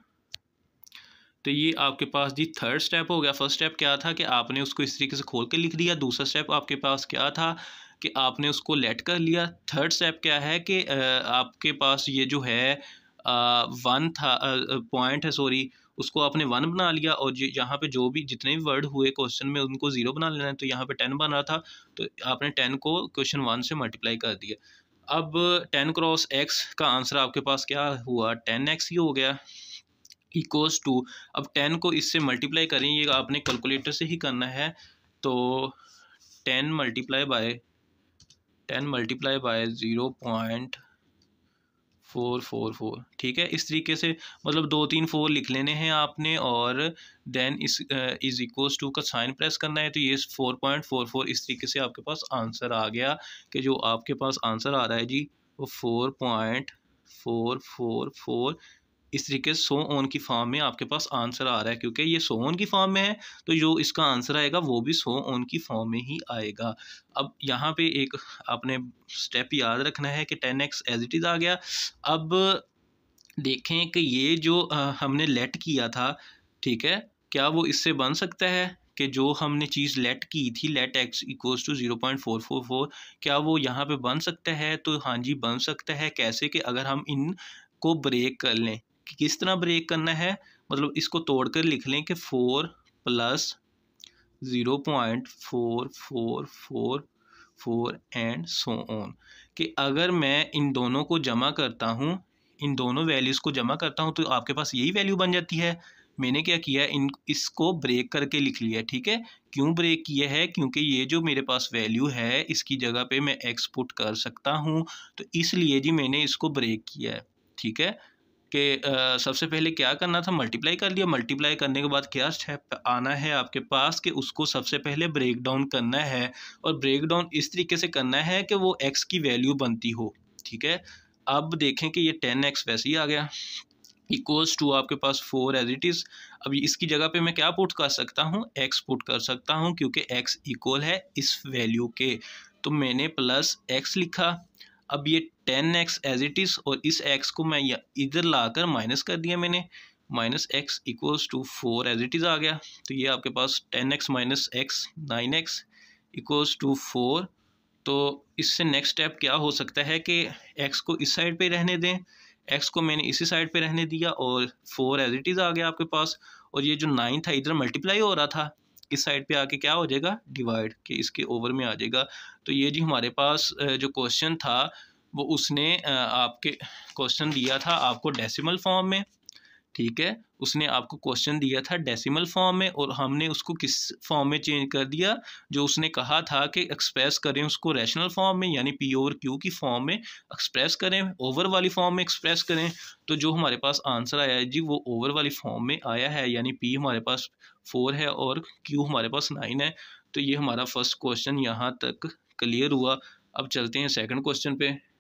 तो ये आपके पास जी थर्ड स्टेप हो गया। फर्स्ट स्टेप क्या था कि आपने उसको इस तरीके से खोल के लिख दिया। दूसरा स्टेप आपके पास क्या था कि आपने उसको लेट कर लिया। थर्ड स्टेप क्या है कि आपके पास ये जो है 1 था पॉइंट है, सॉरी, उसको आपने 1 बना लिया। और यहाँ पे जो भी जितने भी वर्ड हुए क्वेश्चन में उनको 0 बना लेना है। तो यहाँ पे 10 बन रहा था तो आपने 10 को क्वेश्चन 1 से मल्टीप्लाई कर दिया। अब 10 क्रॉस एक्स का आंसर आपके पास क्या हुआ, 10x ही हो गया, इक्वल्स टू। अब 10 को इससे मल्टीप्लाई करें, ये आपने कैलकुलेटर से ही करना है। तो 10 मल्टीप्लाई बाय 0.444, ठीक है। इस तरीके से मतलब 2 3 4 लिख लेने हैं आपने, और देन इस इज इक्वल्स टू का साइन प्रेस करना है। तो ये 4.44 इस तरीके से आपके पास आंसर आ गया। कि जो आपके पास आंसर आ रहा है जी वो 4.444 इस तरीके से सो ऑन की फॉर्म में आपके पास आंसर आ रहा है। क्योंकि ये सो ऑन की फॉर्म में है तो जो इसका आंसर आएगा वो भी सो ऑन की फॉर्म में ही आएगा। अब यहाँ पे एक आपने स्टेप याद रखना है कि 10x एज इट इज़ आ गया। अब देखें कि ये जो हमने लेट किया था, ठीक है, क्या वो इससे बन सकता है कि जो हमने चीज़ लेट की थी, लेट x इक्वल्स टू 0.444, क्या वो यहाँ पे बन सकता है? तो हाँ जी बन सकता है। कैसे कि अगर हम इनको ब्रेक कर लें, कि किस तरह ब्रेक करना है, मतलब इसको तोड़ कर लिख लें कि 4 प्लस 0.4444 एंड सो ऑन। कि अगर मैं इन दोनों को जमा करता हूँ, इन दोनों वैल्यूज़ को जमा करता हूँ तो आपके पास यही वैल्यू बन जाती है। मैंने क्या किया, इसको ब्रेक करके लिख लिया, ठीक है। क्यों ब्रेक किया है? क्योंकि ये जो मेरे पास वैल्यू है इसकी जगह पे मैं एक्स पुट कर सकता हूँ, तो इसलिए जी मैंने इसको ब्रेक किया है, ठीक है। कि सबसे पहले क्या करना था, मल्टीप्लाई कर लिया। मल्टीप्लाई करने के बाद क्या स्टेप आना है आपके पास कि उसको सबसे पहले ब्रेक डाउन करना है। और ब्रेक डाउन इस तरीके से करना है कि वो एक्स की वैल्यू बनती हो, ठीक है। अब देखें कि ये 10x वैसे ही आ गया, इक्वल्स टू आपके पास 4 एज इट इज़। अब इसकी जगह पे मैं क्या पुट कर सकता हूँ, x पुट कर सकता हूँ, क्योंकि x इक्वल है इस वैल्यू के। तो मैंने प्लस x लिखा। अब ये 10x एज इट इज़, और इस x को मैं इधर लाकर माइनस कर दिया मैंने, minus x equals to 4 as it is आ गया। तो ये आपके पास 10x minus x 9x equals to 4 तो इससे नेक्स्ट स्टेप क्या हो सकता है कि एक्स को इस साइड पे रहने दें, एक्स को मैंने इसी साइड पे रहने दिया और 4 एज इट इज़ आ गया आपके पास, और ये जो 9 था इधर मल्टीप्लाई हो रहा था, इस साइड पे आके क्या हो जाएगा, डिवाइड, कि इसके ओवर में आ जाएगा। तो ये जी हमारे पास जो क्वेश्चन था वो उसने आपके क्वेश्चन दिया था आपको डेसिमल फॉर्म में, ठीक है, उसने आपको क्वेश्चन दिया था डेसिमल फॉर्म में और हमने उसको किस फॉर्म में चेंज कर दिया, जो उसने कहा था कि एक्सप्रेस करें उसको रैशनल फॉर्म में, यानी पी ओवर क्यू की फॉर्म में एक्सप्रेस करें, ओवर वाली फॉर्म में एक्सप्रेस करें। तो जो हमारे पास आंसर आया है जी वो ओवर वाली फॉर्म में आया है, यानी पी हमारे पास 4 है और क्यू हमारे पास 9 है। तो ये हमारा फर्स्ट क्वेश्चन यहाँ तक क्लियर हुआ। अब चलते हैं सेकंड क्वेश्चन पे।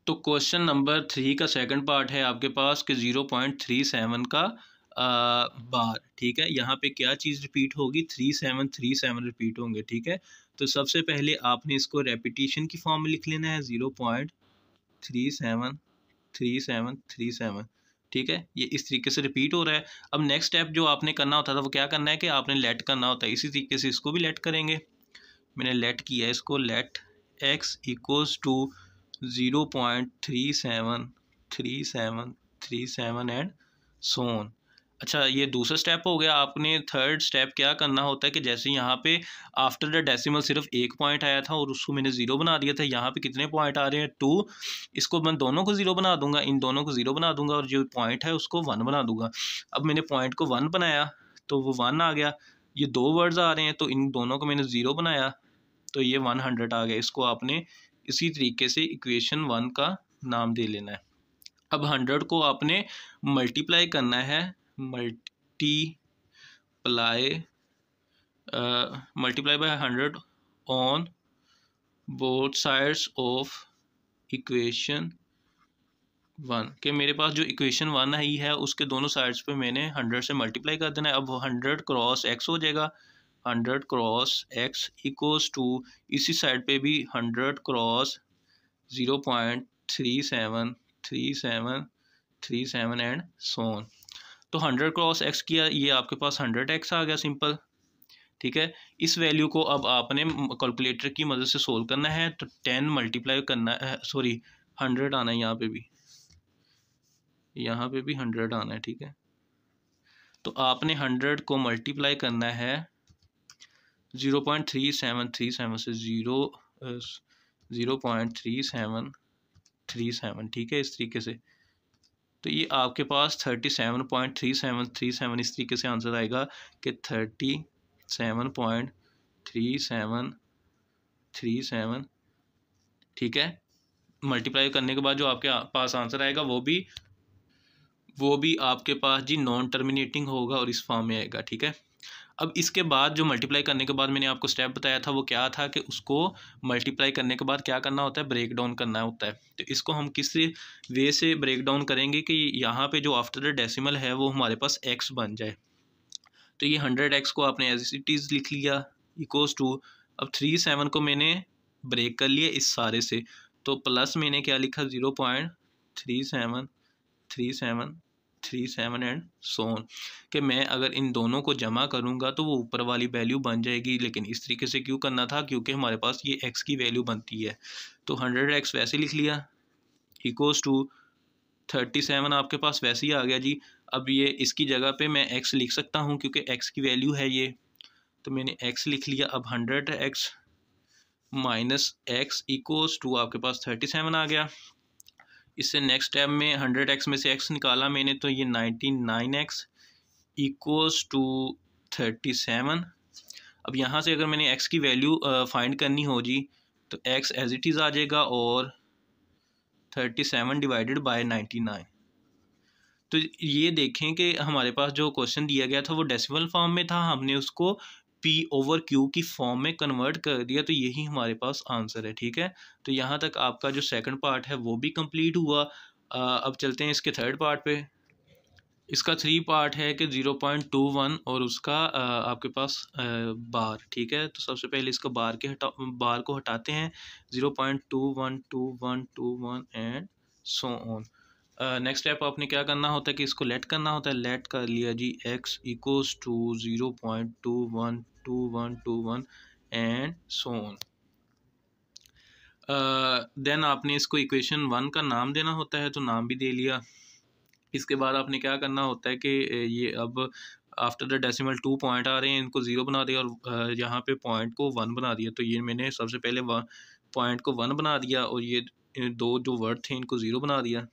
तो क्वेश्चन नंबर 3 का सेकंड पार्ट है आपके पास कि 0.37 का बार, ठीक है, यहाँ पे क्या चीज़ रिपीट होगी, 3737 रिपीट होंगे, ठीक है। तो सबसे पहले आपने इसको रेपिटेशन की फॉर्म में लिख लेना है, 0.373737, ठीक है, ये इस तरीके से रिपीट हो रहा है। अब नेक्स्ट स्टेप जो आपने करना होता था वो क्या करना है कि आपने लेट करना होता है, इसी तरीके से इसको भी लेट करेंगे। मैंने लेट किया है इसको, let x equals to 0.373737 and so on. अच्छा, ये दूसरा स्टेप हो गया। आपने थर्ड स्टेप क्या करना होता है कि जैसे यहाँ पे आफ्टर द डेसिमल सिर्फ एक पॉइंट आया था और उसको मैंने ज़ीरो बना दिया था, यहाँ पे कितने पॉइंट आ रहे हैं, 2, इसको मैं दोनों को ज़ीरो बना दूंगा, इन दोनों को ज़ीरो बना दूंगा और जो पॉइंट है उसको 1 बना दूंगा। अब मैंने पॉइंट को 1 बनाया तो वो 1 आ गया, ये 2 वर्ड्स आ रहे हैं तो इन दोनों को मैंने ज़ीरो बनाया तो ये 100 आ गया। इसको आपने इसी तरीके से इक्वेशन 1 का नाम दे लेना है। अब 100 को आपने मल्टीप्लाई करना है, multiply by 100 on both sides of equation 1, कि मेरे पास जो इक्वेशन 1 आई है उसके दोनों साइड्स पे मैंने 100 से मल्टीप्लाई कर देना है। अब 100 क्रॉस एक्स हो जाएगा, 100 क्रॉस एक्स इक्वल्स टू, इसी साइड पे भी 100 क्रॉस 0.373737 एंड सो ऑन। तो 100 क्रॉस एक्स किया, ये आपके पास 100x आ गया सिंपल, ठीक है। इस वैल्यू को अब आपने कैलकुलेटर की मदद से सोल्व करना है, तो 10 मल्टीप्लाई करना है, सॉरी 100 आना है, यहाँ पे भी 100 आना है, ठीक है। तो आपने 100 को मल्टीप्लाई करना है 0.3737 से 0.3737, ठीक है, इस तरीके से। तो ये आपके पास 37.3737 इस तरीके से आंसर आएगा कि 37.3737, ठीक है। मल्टीप्लाई करने के बाद जो आपके पास आंसर आएगा वो भी आपके पास जी नॉन टर्मिनेटिंग होगा और इस फॉर्म में आएगा, ठीक है। अब इसके बाद जो मल्टीप्लाई करने के बाद मैंने आपको स्टेप बताया था वो क्या था कि उसको मल्टीप्लाई करने के बाद क्या करना होता है, ब्रेक डाउन करना होता है। तो इसको हम किस वे से ब्रेक डाउन करेंगे कि यहाँ पे जो आफ्टर द डेसिमल है वो हमारे पास एक्स बन जाए। तो ये 100x को आपने एज इट इज़ लिख लिया इक्वल्स टू, अब 37 को मैंने ब्रेक कर लिया इस सारे से, तो प्लस मैंने क्या लिखा, 0.373737 एंड सो ऑन, कि मैं अगर इन दोनों को जमा करूंगा तो वो ऊपर वाली वैल्यू बन जाएगी। लेकिन इस तरीके से क्यों करना था, क्योंकि हमारे पास ये x की वैल्यू बनती है। तो 100x वैसे लिख लिया इक्वल्स टू 37 आपके पास वैसे ही आ गया जी। अब ये इसकी जगह पे मैं x लिख सकता हूँ क्योंकि x की वैल्यू है ये, तो मैंने x लिख लिया। अब 100x minus x equals to आपके पास 37 आ गया। इससे नेक्स्ट स्टेप में 100x में से x निकाला मैंने, तो ये 99x इक्वल्स टू 37। अब यहाँ से अगर मैंने x की वैल्यू फाइंड करनी हो जी तो x एज इट इज़ आ जाएगा और 37 डिवाइडेड बाय 99। तो ये देखें कि हमारे पास जो क्वेश्चन दिया गया था वो डेसिमल फॉर्म में था, हमने उसको p ओवर q की फॉर्म में कन्वर्ट कर दिया, तो यही हमारे पास आंसर है, ठीक है। तो यहाँ तक आपका जो सेकंड पार्ट है वो भी कंप्लीट हुआ। अब चलते हैं इसके थर्ड पार्ट पे। इसका 3 पार्ट है कि 0.21 और उसका आपके पास बार, ठीक है। तो सबसे पहले इसका बार को हटाते हैं, 0.212121 and so on. Next step आपने क्या करना होता है कि इसको लेट करना होता है। लेट कर लिया जी x equals to 0.212121 and so on. Then आपने इसको इक्वेशन 1 का नाम देना होता है, तो नाम भी दे लिया। इसके बाद आपने क्या करना होता है कि ये अब आफ्टर द डेसिमल 2 पॉइंट आ रहे हैं, इनको 0 बना दिया और यहाँ पे पॉइंट को 1 बना दिया। तो ये मैंने सबसे पहले पॉइंट को 1 बना दिया और ये दो जो वर्ड थे इनको 0 बना दिया।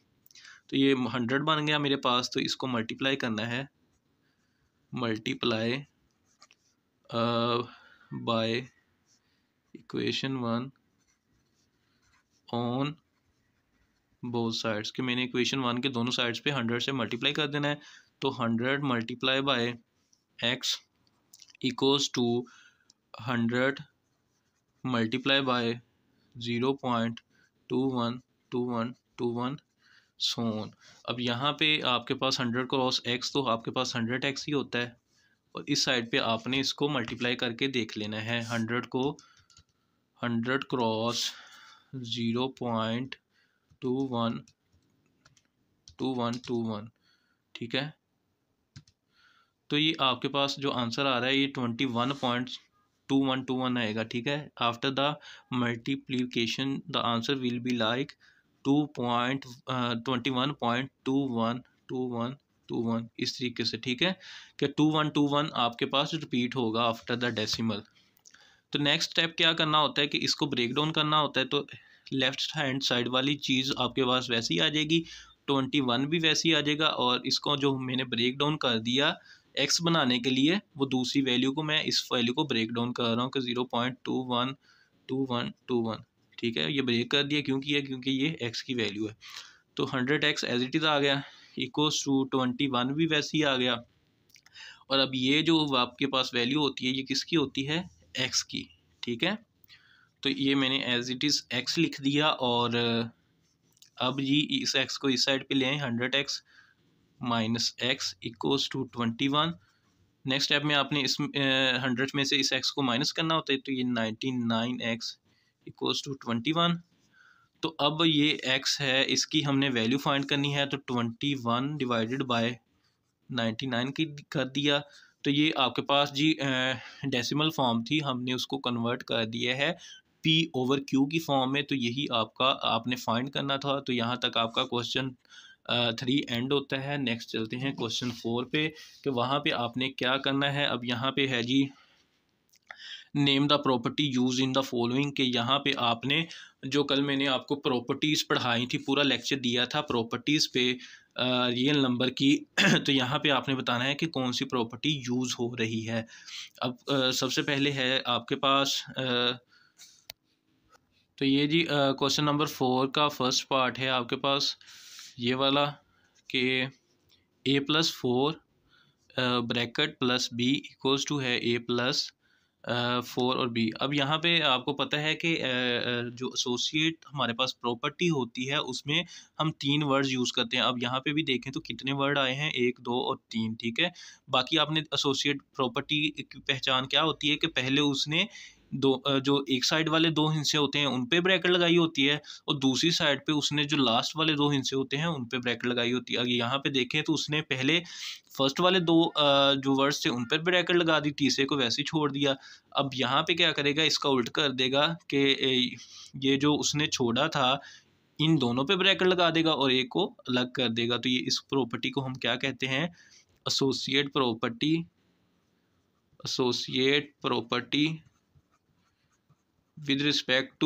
तो ये 100 बन गया मेरे पास। तो इसको मल्टीप्लाई करना है, multiply by equation 1 on both sides, कि मैंने इक्वेशन 1 के दोनों साइड्स पे 100 से मल्टीप्लाई कर देना है। तो 100 multiply by x equals to 100 multiply by 0.212121 so on. अब यहाँ पे आपके पास 100 क्रॉस x, तो आपके पास 100x ही होता है और इस साइड पे आपने इसको मल्टीप्लाई करके देख लेना है। 100 को 100 क्रॉस 0.212121, ठीक है। तो ये आपके पास जो आंसर आ रहा है ये 21.2121 आएगा, ठीक है। After the multiplication the answer will be like 21.212121 इस तरीके से, ठीक है, कि 2121 आपके पास रिपीट होगा आफ्टर द डेसिमल। तो नेक्स्ट स्टेप क्या करना होता है कि इसको ब्रेक डाउन करना होता है। तो लेफ्ट हैंड साइड वाली चीज़ आपके पास वैसी आ जाएगी, 21 भी वैसी आ जाएगा, और इसको जो मैंने ब्रेक डाउन कर दिया x बनाने के लिए, वो दूसरी वैल्यू को मैं इस वैल्यू को ब्रेक डाउन कर रहा हूँ कि 0.212121, ठीक है। ये ब्रेक कर दिया, क्यों किया, क्योंकि ये x की वैल्यू है। तो 100x एज इट इज़ आ गया, इक्वल्स टू 21 भी वैसे ही आ गया। और अब ये जो आपके पास वैल्यू होती है ये किसकी होती है, x की, ठीक है। तो ये मैंने एज इट इज़ x लिख दिया और अब जी इस x को इस साइड पे ले आए, 100x minus x equals to 21। Next step में आपने इस 100 में से इस x को माइनस करना होता है, तो ये 99x इक्वल्स टू 21। तो अब ये x है, इसकी हमने वैल्यू फाइंड करनी है, तो 21 डिवाइडेड बाय 99 की कर दिया। तो ये आपके पास जी डेसिमल फॉर्म थी, हमने उसको कन्वर्ट कर दिया है p/q की फॉर्म में। तो यही आपका आपने फाइंड करना था। तो यहाँ तक आपका क्वेश्चन 3 एंड होता है। नेक्स्ट चलते हैं क्वेश्चन 4 पे, कि वहाँ पे आपने क्या करना है। अब यहाँ पे है जी name the property use in the following, के यहाँ पे आपने जो कल मैंने आपको प्रॉपर्टीज़ पढ़ाई थी, पूरा लेक्चर दिया था प्रॉपर्टीज़ पे रियल नंबर की। तो यहाँ पे आपने बताना है कि कौन सी प्रॉपर्टी यूज़ हो रही है। अब सबसे पहले है आपके पास तो ये जी क्वेश्चन नंबर 4 का फर्स्ट पार्ट है आपके पास ये वाला, कि a+4 bracket plus b equals to है a+4 और b। अब यहाँ पे आपको पता है कि जो एसोसिएट हमारे पास प्रॉपर्टी होती है उसमें हम 3 वर्ड्स यूज़ करते हैं। अब यहाँ पे भी देखें तो कितने वर्ड आए हैं, 1 2 और 3, ठीक है। बाकी आपने एसोसिएट प्रॉपर्टी की पहचान क्या होती है कि पहले उसने जो एक साइड वाले 2 हिस्से होते हैं उन पे ब्रैकेट लगाई होती है और दूसरी साइड पे उसने जो लास्ट वाले 2 हिस्से होते हैं उन पे ब्रैकेट लगाई होती है। अगर यहाँ पे देखें तो उसने पहले फर्स्ट वाले 2 जो वर्ड्स थे उन पर ब्रैकेट लगा दी, तीसरे को वैसे ही छोड़ दिया। अब यहाँ पे क्या करेगा, इसका उल्ट कर देगा कि ये जो उसने छोड़ा था इन दोनों पे ब्रैकेट लगा देगा और एक को अलग कर देगा। तो ये इस प्रॉपर्टी को हम क्या कहते हैं, associate property. Associate property with respect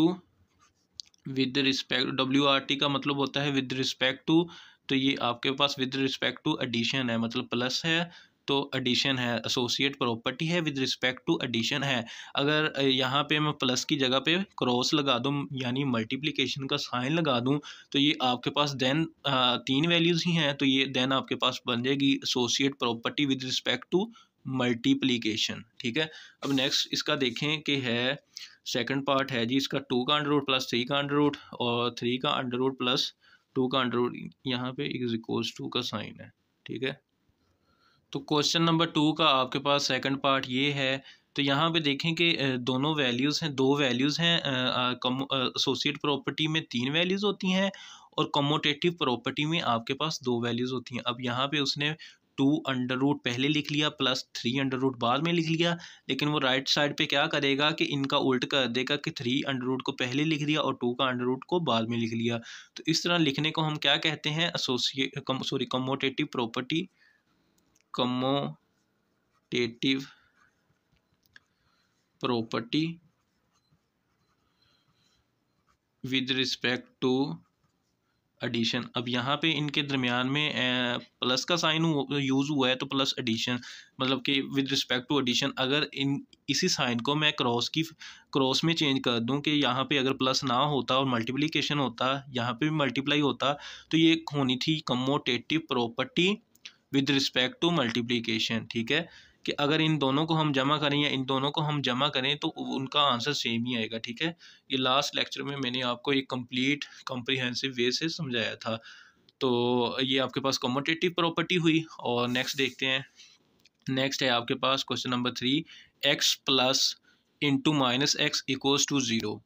WRT का मतलब होता है विद रिस्पेक्ट टू। तो ये आपके पास विद रिस्पेक्ट टू एडिशन है, मतलब प्लस है तो एडिशन है, एसोसिएट प्रॉपर्टी है विद रिस्पेक्ट टू एडिशन है। अगर यहाँ पे मैं प्लस की जगह पे क्रॉस लगा दूँ यानी मल्टीप्लिकेशन का साइन लगा दूँ तो ये आपके पास देन 3 वैल्यूज़ ही हैं, तो ये देन आपके पास बन जाएगी associate property with respect to multiplication, ठीक है। अब नेक्स्ट इसका देखें कि है सेकंड पार्ट है जी इसका 2 का अंडर रूट प्लस 3 का अंडर रूट और 3 का अंडर रूट प्लस 2 का अंडर रूट, यहाँ पे इज इक्वल्स 2 का साइन है, ठीक है। तो क्वेश्चन नंबर 2 का आपके पास सेकंड पार्ट ये है। तो यहाँ पे देखें कि दोनों वैल्यूज़ हैं, 2 वैल्यूज़ हैं। एसोसिएट प्रॉपर्टी में 3 वैल्यूज़ होती हैं और कमोटेटिव प्रॉपर्टी में आपके पास 2 वैल्यूज़ होती हैं। अब यहाँ पे उसने 2 अंडर रूट पहले लिख लिया प्लस 3 अंडर रूट बाद में लिख लिया, लेकिन वो राइट साइड पे क्या करेगा कि इनका उल्ट कर देगा कि 3 अंडर रूट को पहले लिख दिया और 2 का अंडर रूट को बाद में लिख लिया। तो इस तरह लिखने को हम क्या कहते हैं, commutative property, commutative property with respect to addition. अब यहाँ पे इनके दरमियान में प्लस का साइन यूज़ हुआ है, तो प्लस एडिशन मतलब कि विद रिस्पेक्ट टू एडिशन। अगर इन इसी साइन को मैं क्रॉस में चेंज कर दूं कि यहाँ पे अगर प्लस ना होता और मल्टीप्लिकेशन होता, यहाँ पे भी मल्टीप्लाई होता, तो ये होनी थी commutative property with respect to multiplication. ठीक है, कि अगर इन दोनों को हम जमा करें या इन दोनों को हम जमा करें तो उनका आंसर सेम ही आएगा। ठीक है, ये लास्ट लेक्चर में मैंने आपको एक कंप्लीट कॉम्प्रिहेंसिव वे से समझाया था। तो ये आपके पास कमोटेटिव प्रॉपर्टी हुई। और नेक्स्ट देखते हैं, नेक्स्ट है आपके पास question number 3, x plus into minus x equals to 0।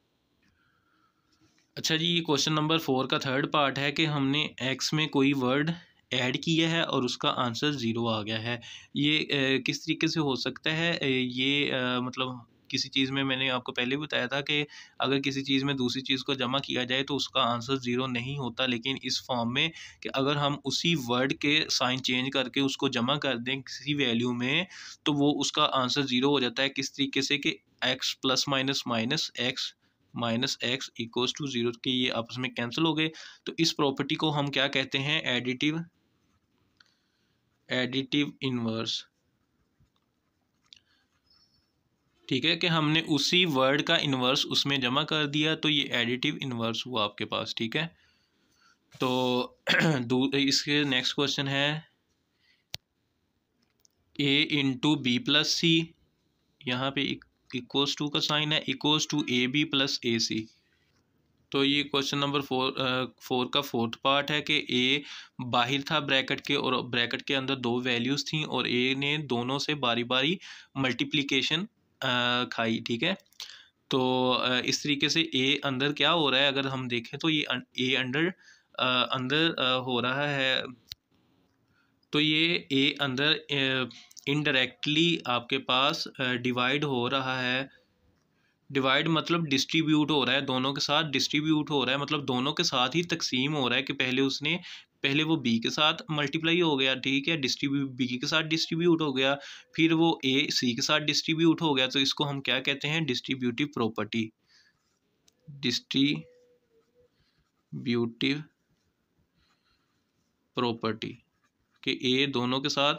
अच्छा जी, ये क्वेश्चन नंबर 4 का थर्ड पार्ट है कि हमने x में कोई वर्ड ऐड किया है और उसका आंसर 0 आ गया है। ये किस तरीके से हो सकता है, ये मतलब किसी चीज़ में मैंने आपको पहले भी बताया था कि अगर किसी चीज़ में दूसरी चीज़ को जमा किया जाए तो उसका आंसर 0 नहीं होता, लेकिन इस फॉर्म में कि अगर हम उसी वर्ड के साइन चेंज करके उसको जमा कर दें किसी वैल्यू में तो वो उसका आंसर 0 हो जाता है। किस तरीके से कि x plus minus minus x equals to 0 के ये आपस में कैंसिल हो गए। तो इस प्रॉपर्टी को हम क्या कहते हैं, एडिटिव इनवर्स। ठीक है, कि हमने उसी वर्ड का इनवर्स उसमें जमा कर दिया तो ये एडिटिव इनवर्स हुआ आपके पास। ठीक है, तो इसके नेक्स्ट क्वेश्चन है a into b plus c, यहाँ पे इक्वल्स टू का साइन है, equals to a b plus a c. तो ये क्वेश्चन नंबर 4 का फोर्थ पार्ट है कि ए बाहर था ब्रैकेट के और ब्रैकेट के अंदर दो वैल्यूज़ थी और ए ने दोनों से बारी बारी मल्टीप्लिकेशन खाई। ठीक है, तो इस तरीके से ए अंदर क्या हो रहा है, अगर हम देखें तो ये ए अंदर हो रहा है, तो ये ए अंदर इनडायरेक्टली आपके पास डिवाइड हो रहा है। डिवाइड मतलब डिस्ट्रीब्यूट हो रहा है, दोनों के साथ डिस्ट्रीब्यूट हो रहा है, मतलब दोनों के साथ ही तकसीम हो रहा है कि पहले वो बी के साथ मल्टीप्लाई हो गया। ठीक है, बी के साथ डिस्ट्रीब्यूट हो गया, फिर वो ए सी के साथ डिस्ट्रीब्यूट हो गया। तो इसको हम क्या कहते हैं, डिस्ट्रीब्यूटिव प्रॉपर्टी, डिस्ट्रीब्यूटिव प्रॉपर्टी कि ए दोनों के साथ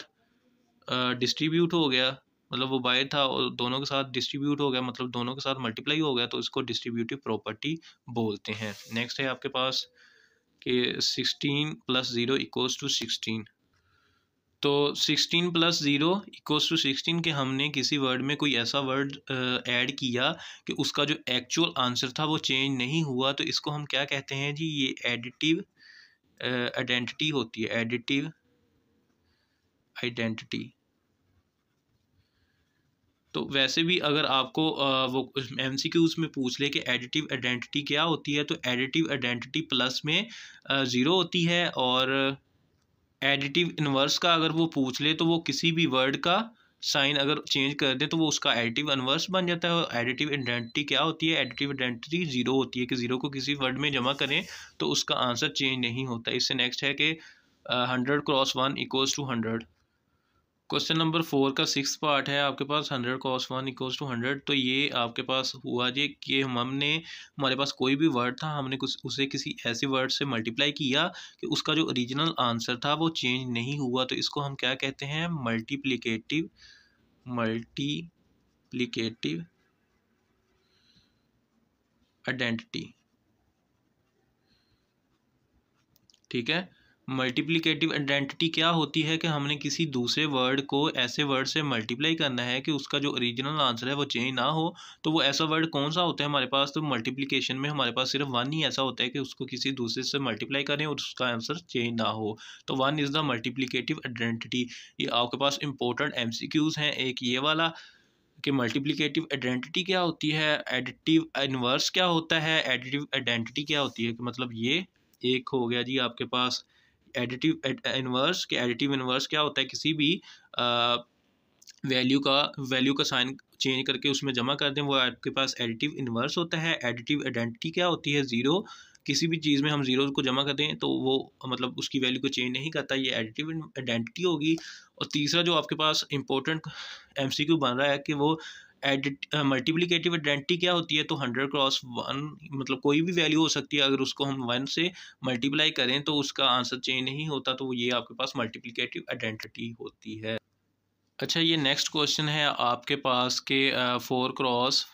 डिस्ट्रीब्यूट हो गया, मतलब वो बाहर था और दोनों के साथ डिस्ट्रीब्यूट हो गया, मतलब दोनों के साथ मल्टीप्लाई हो गया, तो इसको डिस्ट्रीब्यूटिव प्रॉपर्टी बोलते हैं। नेक्स्ट है आपके पास कि 16 प्लस 0 इक्वल्स टू 16। तो 16 प्लस 0 इक्वल्स टू 16 के हमने किसी वर्ड में कोई ऐसा वर्ड ऐड किया कि उसका जो एक्चुअल आंसर था वो चेंज नहीं हुआ, तो इसको हम क्या कहते हैं जी, ये एडिटिव आइडेंटिटी होती है, एडिटिव आइडेंटिटी। तो वैसे भी अगर आपको वो MCQs में पूछ ले कि एडिटिव आइडेंटिटी क्या होती है, तो एडिटिव आइडेंटिटी प्लस में 0 होती है, और एडिटिव इन्वर्स का अगर वो पूछ ले तो वो किसी भी वर्ड का साइन अगर चेंज कर दे तो वो उसका एडिटिव इन्वर्स बन जाता है। और एडिटिव आइडेंटिटी क्या होती है, एडिटिव आइडेंटिटी 0 होती है कि 0 को किसी वर्ड में जमा करें तो उसका आंसर चेंज नहीं होता। इससे नेक्स्ट है कि 100 cross 1 equals to 100। Question number 4 का 6th पार्ट है आपके पास, 100 क्रॉस 1 इक्वल्स टू 100। तो ये आपके पास हुआ जी कि हमारे पास कोई भी वर्ड था, हमने उसे किसी ऐसे वर्ड से मल्टीप्लाई किया कि उसका जो ओरिजिनल आंसर था वो चेंज नहीं हुआ, तो इसको हम क्या कहते हैं, मल्टीप्लिकेटिव आइडेंटिटी। ठीक है, मल्टीप्लिकेटिव आइडेंटिटी क्या होती है कि हमने किसी दूसरे वर्ड को ऐसे वर्ड से मल्टीप्लाई करना है कि उसका जो ओरिजिनल आंसर है वो चेंज ना हो। तो वो ऐसा वर्ड कौन सा होता है हमारे पास, तो मल्टीप्लिकेशन में हमारे पास सिर्फ 1 ही ऐसा होता है कि उसको किसी दूसरे से मल्टीप्लाई करें और उसका आंसर चेंज ना हो, तो 1 इज़ द मल्टीप्लिकेटिव आइडेंटिटी। ये आपके पास इंपॉर्टेंट MCQs हैं, एक ये वाला कि मल्टीप्लिकेटिव आइडेंटिटी क्या होती है, एडिटिव इनवर्स क्या होता है, एडिटिव आइडेंटिटी क्या होती है, कि मतलब ये एक हो गया जी आपके पास एडिटिव इन्वर्स के एडिटिव इन्वर्स क्या होता है, किसी भी वैल्यू का साइन चेंज करके उसमें जमा कर दें, वो आपके पास एडिटिव इन्वर्स होता है। एडिटिव आइडेंटिटी क्या होती है, ज़ीरो, किसी भी चीज़ में हम ज़ीरो को जमा कर दें तो वो मतलब उसकी वैल्यू को चेंज नहीं करता, ये एडिटिव आइडेंटिटी होगी। और तीसरा जो आपके पास इंपॉर्टेंट एमसीक्यू बन रहा है कि वो मल्टीप्लिकेटिव आइडेंटिटी क्या होती है, तो 100 क्रॉस 1 मतलब कोई भी वैल्यू हो सकती है, अगर उसको हम 1 से मल्टीप्लाई करें तो उसका आंसर चेंज नहीं होता, तो ये आपके पास मल्टीप्लिकेटिव आइडेंटिटी होती है। अच्छा, ये नेक्स्ट क्वेश्चन है आपके पास के 4 cross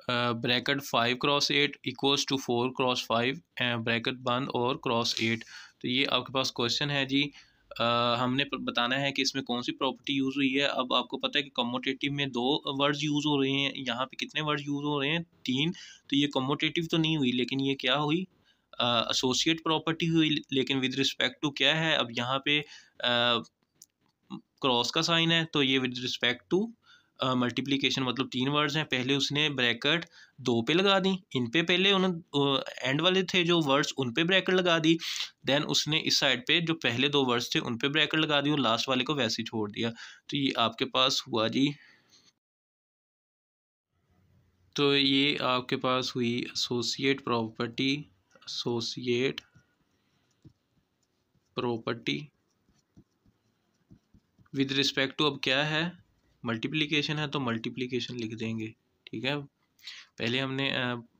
bracket 5 cross 8 equals to 4 cross 5 bracket बंद और क्रॉस 8। तो ये आपके पास क्वेश्चन है जी। हमने बताना है कि इसमें कौन सी प्रॉपर्टी यूज़ हुई है। अब आपको पता है कि कम्यूटेटिव में 2 वर्ड्स यूज़ हो रहे हैं, यहाँ पे कितने वर्ड्स यूज़ हो रहे हैं, 3। तो ये कम्यूटेटिव तो नहीं हुई, लेकिन ये क्या हुई, एसोसिएट प्रॉपर्टी हुई। लेकिन विद रिस्पेक्ट टू क्या है, अब यहाँ पे क्रॉस का साइन है, तो ये विद रिस्पेक्ट टू मल्टीप्लिकेशन, मतलब 3 वर्ड्स हैं। पहले उसने ब्रैकेट 2 पे लगा दी, इन पे पहले उन्होंने एंड वाले थे जो वर्ड्स, उन पे ब्रैकेट लगा दी। देन उसने इस साइड पे जो पहले 2 वर्ड्स थे उन पे ब्रैकेट लगा दी और लास्ट वाले को वैसे ही छोड़ दिया। तो ये आपके पास हुआ जी, तो ये आपके पास हुई associate property with respect to, अब क्या है, मल्टीप्लिकेशन है तो मल्टीप्लिकेशन लिख देंगे, ठीक है। पहले हमने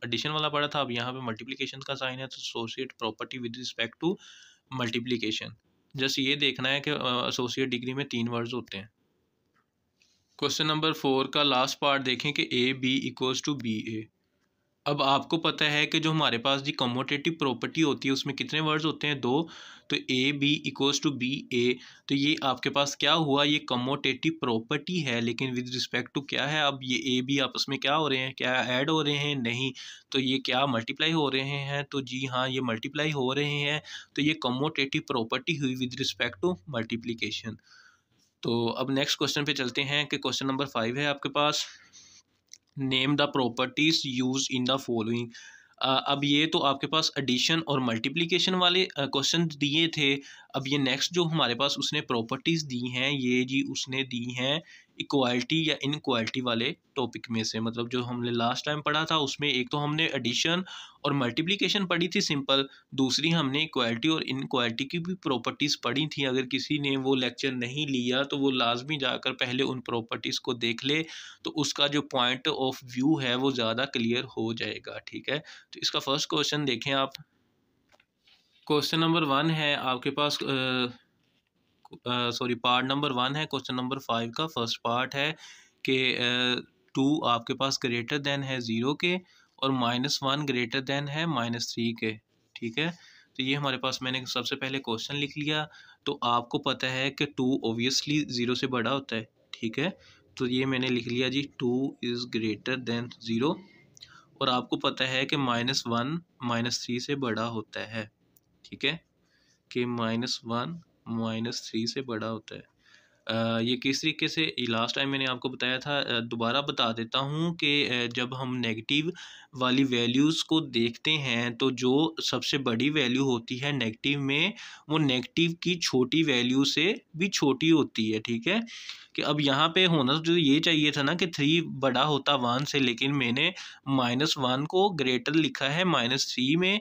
एडिशन वाला पढ़ा था, अब यहाँ पे मल्टीप्लिकेशन का साइन है, तो associate property with respect to multiplication. Just ये देखना है कि एसोसिएट डिग्री में 3 वर्ड्स होते हैं। क्वेश्चन नंबर 4 का लास्ट पार्ट देखें कि a b equals to b a. अब आपको पता है कि जो हमारे पास जी कम्यूटेटिव प्रॉपर्टी होती है उसमें कितने वर्ड्स होते हैं, 2। तो a b equals to b a, तो ये आपके पास क्या हुआ, ये कम्यूटेटिव प्रॉपर्टी है, लेकिन विद रिस्पेक्ट टू क्या है, अब ये ए बी आपस में क्या हो रहे हैं, क्या ऐड हो रहे हैं, नहीं। तो ये क्या मल्टीप्लाई हो रहे हैं, तो जी हाँ ये मल्टीप्लाई हो रहे हैं। तो ये कम्यूटेटिव प्रॉपर्टी हुई विद रिस्पेक्ट टू मल्टीप्लिकेशन। तो अब नेक्स्ट क्वेश्चन पे चलते हैं कि क्वेश्चन नंबर 5 है आपके पास, name the properties use in the following. अब ये तो आपके पास एडिशन और मल्टीप्लिकेशन वाले क्वेश्चन दिए थे। अब ये नेक्स्ट जो हमारे पास उसने प्रॉपर्टीज़ दी हैं, ये जी उसने दी हैं इक्वालिटी या इनक्वालिटी वाले टॉपिक में से, मतलब जो हमने लास्ट टाइम पढ़ा था उसमें एक तो हमने एडिशन और मल्टीप्लिकेशन पढ़ी थी सिंपल, दूसरी हमने इक्वालिटी और इनक्वालिटी की भी प्रॉपर्टीज़ पढ़ी थी। अगर किसी ने वो लेक्चर नहीं लिया तो वो लाजमी जाकर पहले उन प्रॉपर्टीज़ को देख ले, तो उसका जो पॉइंट ऑफ व्यू है वो ज़्यादा क्लियर हो जाएगा, ठीक है। तो इसका फर्स्ट क्वेश्चन देखें आप। क्वेश्चन नंबर 1 है आपके पास, सॉरी पार्ट नंबर 1 है क्वेश्चन नंबर 5 का, फर्स्ट पार्ट है कि 2 आपके पास ग्रेटर देन है 0 के और -1 ग्रेटर देन है -3 के, ठीक है। तो ये हमारे पास मैंने सबसे पहले क्वेश्चन लिख लिया। तो आपको पता है कि 2 ऑब्वियसली 0 से बड़ा होता है, ठीक है। तो ये मैंने लिख लिया जी, 2 इज़ ग्रेटर देन 0। और आपको पता है कि -1 -3 से बड़ा होता है, ठीक है, कि -1 -3 से बड़ा होता है। ये किस तरीके से, लास्ट टाइम मैंने आपको बताया था, दोबारा बता देता हूँ कि जब हम नेगेटिव वाली वैल्यूज़ को देखते हैं तो जो सबसे बड़ी वैल्यू होती है नेगेटिव में, वो नेगेटिव की छोटी वैल्यू से भी छोटी होती है, ठीक है। कि अब यहाँ पे होना जो ये चाहिए था ना कि 3 बड़ा होता 1 से, लेकिन मैंने -1 को ग्रेटर लिखा है -3 में,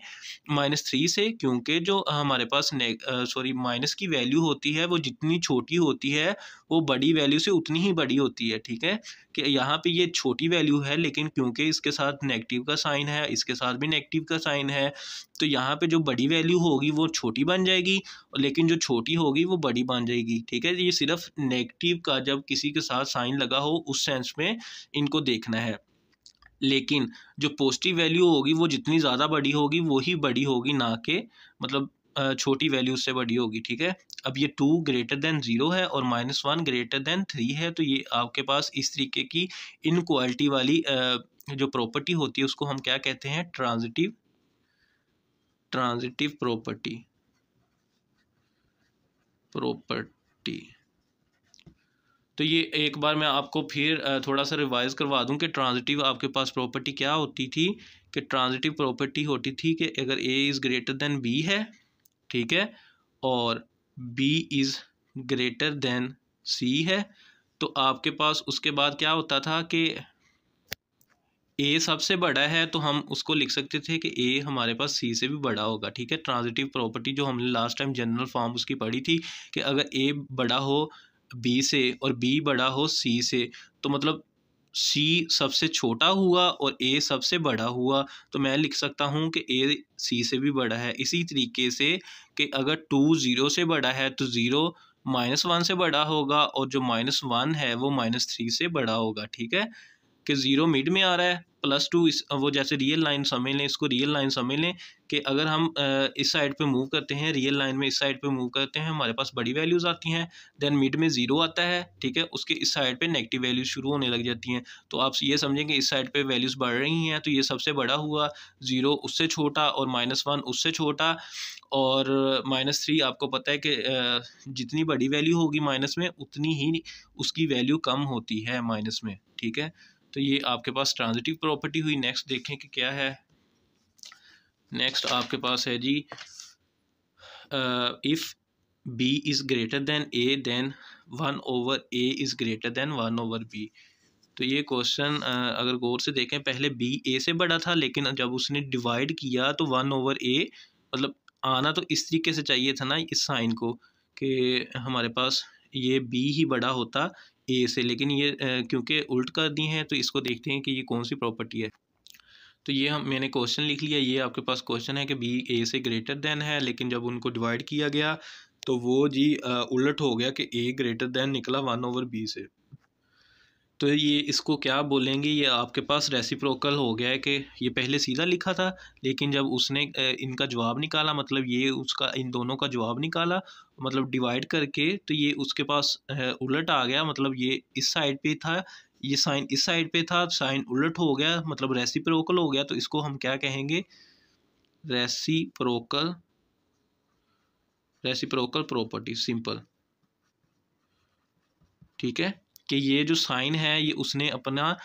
-3 से, क्योंकि जो हमारे पास माइनस की वैल्यू होती है वो जितनी छोटी होती है वो बड़ी वैल्यू से उतनी ही बड़ी होती है, ठीक है। कि यहाँ पे ये छोटी वैल्यू है, लेकिन क्योंकि इसके साथ नेगेटिव का साइन है, इसके साथ भी नेगेटिव का साइन है, तो यहाँ पे जो बड़ी वैल्यू होगी वो छोटी बन जाएगी, लेकिन जो छोटी होगी वो बड़ी बन जाएगी, ठीक है। ये सिर्फ नेगेटिव का जब किसी के साथ साइन लगा हो उस सेंस में इनको देखना है। लेकिन जो पॉजिटिव वैल्यू होगी वो जितनी ज़्यादा बड़ी होगी वही बड़ी होगी, ना कि मतलब छोटी वैल्यू से बड़ी होगी, ठीक है। अब ये 2 ग्रेटर देन 0 है और -1 ग्रेटर देन 3 है, तो ये आपके पास इस तरीके की इनक्वालिटी वाली जो प्रॉपर्टी होती है उसको हम क्या कहते हैं, ट्रांजिटिव प्रॉपर्टी। तो ये एक बार मैं आपको फिर थोड़ा सा रिवाइज करवा दूं कि ट्रांजिटिव आपके पास प्रॉपर्टी क्या होती थी। कि ट्रांजिटिव प्रॉपर्टी होती थी कि अगर a is greater than b है, ठीक है, और b is greater than c है, तो आपके पास उसके बाद क्या होता था कि ए सबसे बड़ा है, तो हम उसको लिख सकते थे कि ए हमारे पास सी से भी बड़ा होगा। ठीक है, ट्रांजिटिव प्रॉपर्टी जो हमने लास्ट टाइम जनरल फॉर्म उसकी पढ़ी थी कि अगर ए बड़ा हो बी से और बी बड़ा हो सी से, तो मतलब सी सबसे छोटा हुआ और ए सबसे बड़ा हुआ, तो मैं लिख सकता हूँ कि ए सी से भी बड़ा है। इसी तरीके से कि अगर 2 0 से बड़ा है तो 0 -1 से बड़ा होगा, और जो -1 है वो -3 से बड़ा होगा। ठीक है, कि ज़ीरो मिड में आ रहा है, +2 इस वो जैसे रियल लाइन समझ लें, इसको रियल लाइन समझ लें कि अगर हम इस साइड पे मूव करते हैं, रियल लाइन में इस साइड पे मूव करते हैं, हमारे पास बड़ी वैल्यूज़ आती हैं, देन मिड में 0 आता है। ठीक है, उसके इस साइड पे नेगेटिव वैल्यूज शुरू होने लग जाती हैं, तो आप ये समझें कि इस साइड पे वैल्यूज़ बढ़ रही हैं, तो ये सबसे बड़ा हुआ, 0 उससे छोटा और -1 उससे छोटा, और -3 आपको पता है कि जितनी बड़ी वैल्यू होगी माइनस में उतनी ही उसकी वैल्यू कम होती है माइनस में। ठीक है, तो ये आपके पास ट्रांजिटिव प्रॉपर्टी हुई। नेक्स्ट देखें कि क्या है। नेक्स्ट आपके पास है जी, if b is greater than a then 1/a is greater than 1/b। तो ये क्वेश्चन अगर गौर से देखें, पहले बी ए से बड़ा था, लेकिन जब उसने डिवाइड किया तो 1/a, मतलब आना तो इस तरीके से चाहिए था ना इस साइन को, कि हमारे पास ये बी ही बड़ा होता ए से, लेकिन ये क्योंकि उल्ट कर दी हैं, तो इसको देखते हैं कि ये कौन सी प्रॉपर्टी है। तो ये मैंने क्वेश्चन लिख लिया, ये आपके पास क्वेश्चन है कि बी ए से ग्रेटर देन है, लेकिन जब उनको डिवाइड किया गया तो वो जी उलट हो गया कि ए ग्रेटर देन निकला 1/b से। तो ये इसको क्या बोलेंगे, ये आपके पास रेसिप्रोकल हो गया है कि ये पहले सीधा लिखा था, लेकिन जब उसने इनका जवाब निकाला, मतलब ये उसका इन दोनों का जवाब निकाला, मतलब डिवाइड करके, तो ये उसके पास उलट आ गया, मतलब ये इस साइड पे था, ये साइन इस साइड पे था, साइन उलट हो गया, मतलब रेसिप्रोकल हो गया। तो इसको हम क्या कहेंगे, रेसिप्रोकल रेसिप्रोकल प्रॉपर्टी, सिंपल। ठीक है, कि ये जो साइन है ये उसने अपना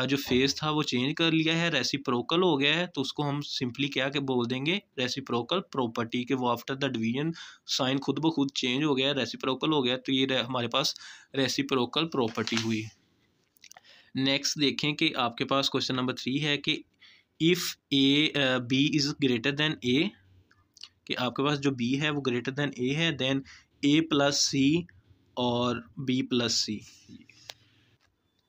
जो फेस था वो चेंज कर लिया है, रेसिप्रोकल हो गया है, तो उसको हम सिंपली क्या के बोल देंगे, रेसिप्रोकल प्रॉपर्टी, के वो आफ्टर द डिवीजन साइन खुद ब खुद चेंज हो गया, रेसिप्रोकल हो गया, तो ये हमारे पास रेसिप्रोकल प्रॉपर्टी हुई। नेक्स्ट देखें कि आपके पास क्वेश्चन नंबर 3 है कि if a b is greater then a, कि आपके पास जो बी है वो ग्रेटर देन ए है, देन ए प्लस सी और बी प्लस सी।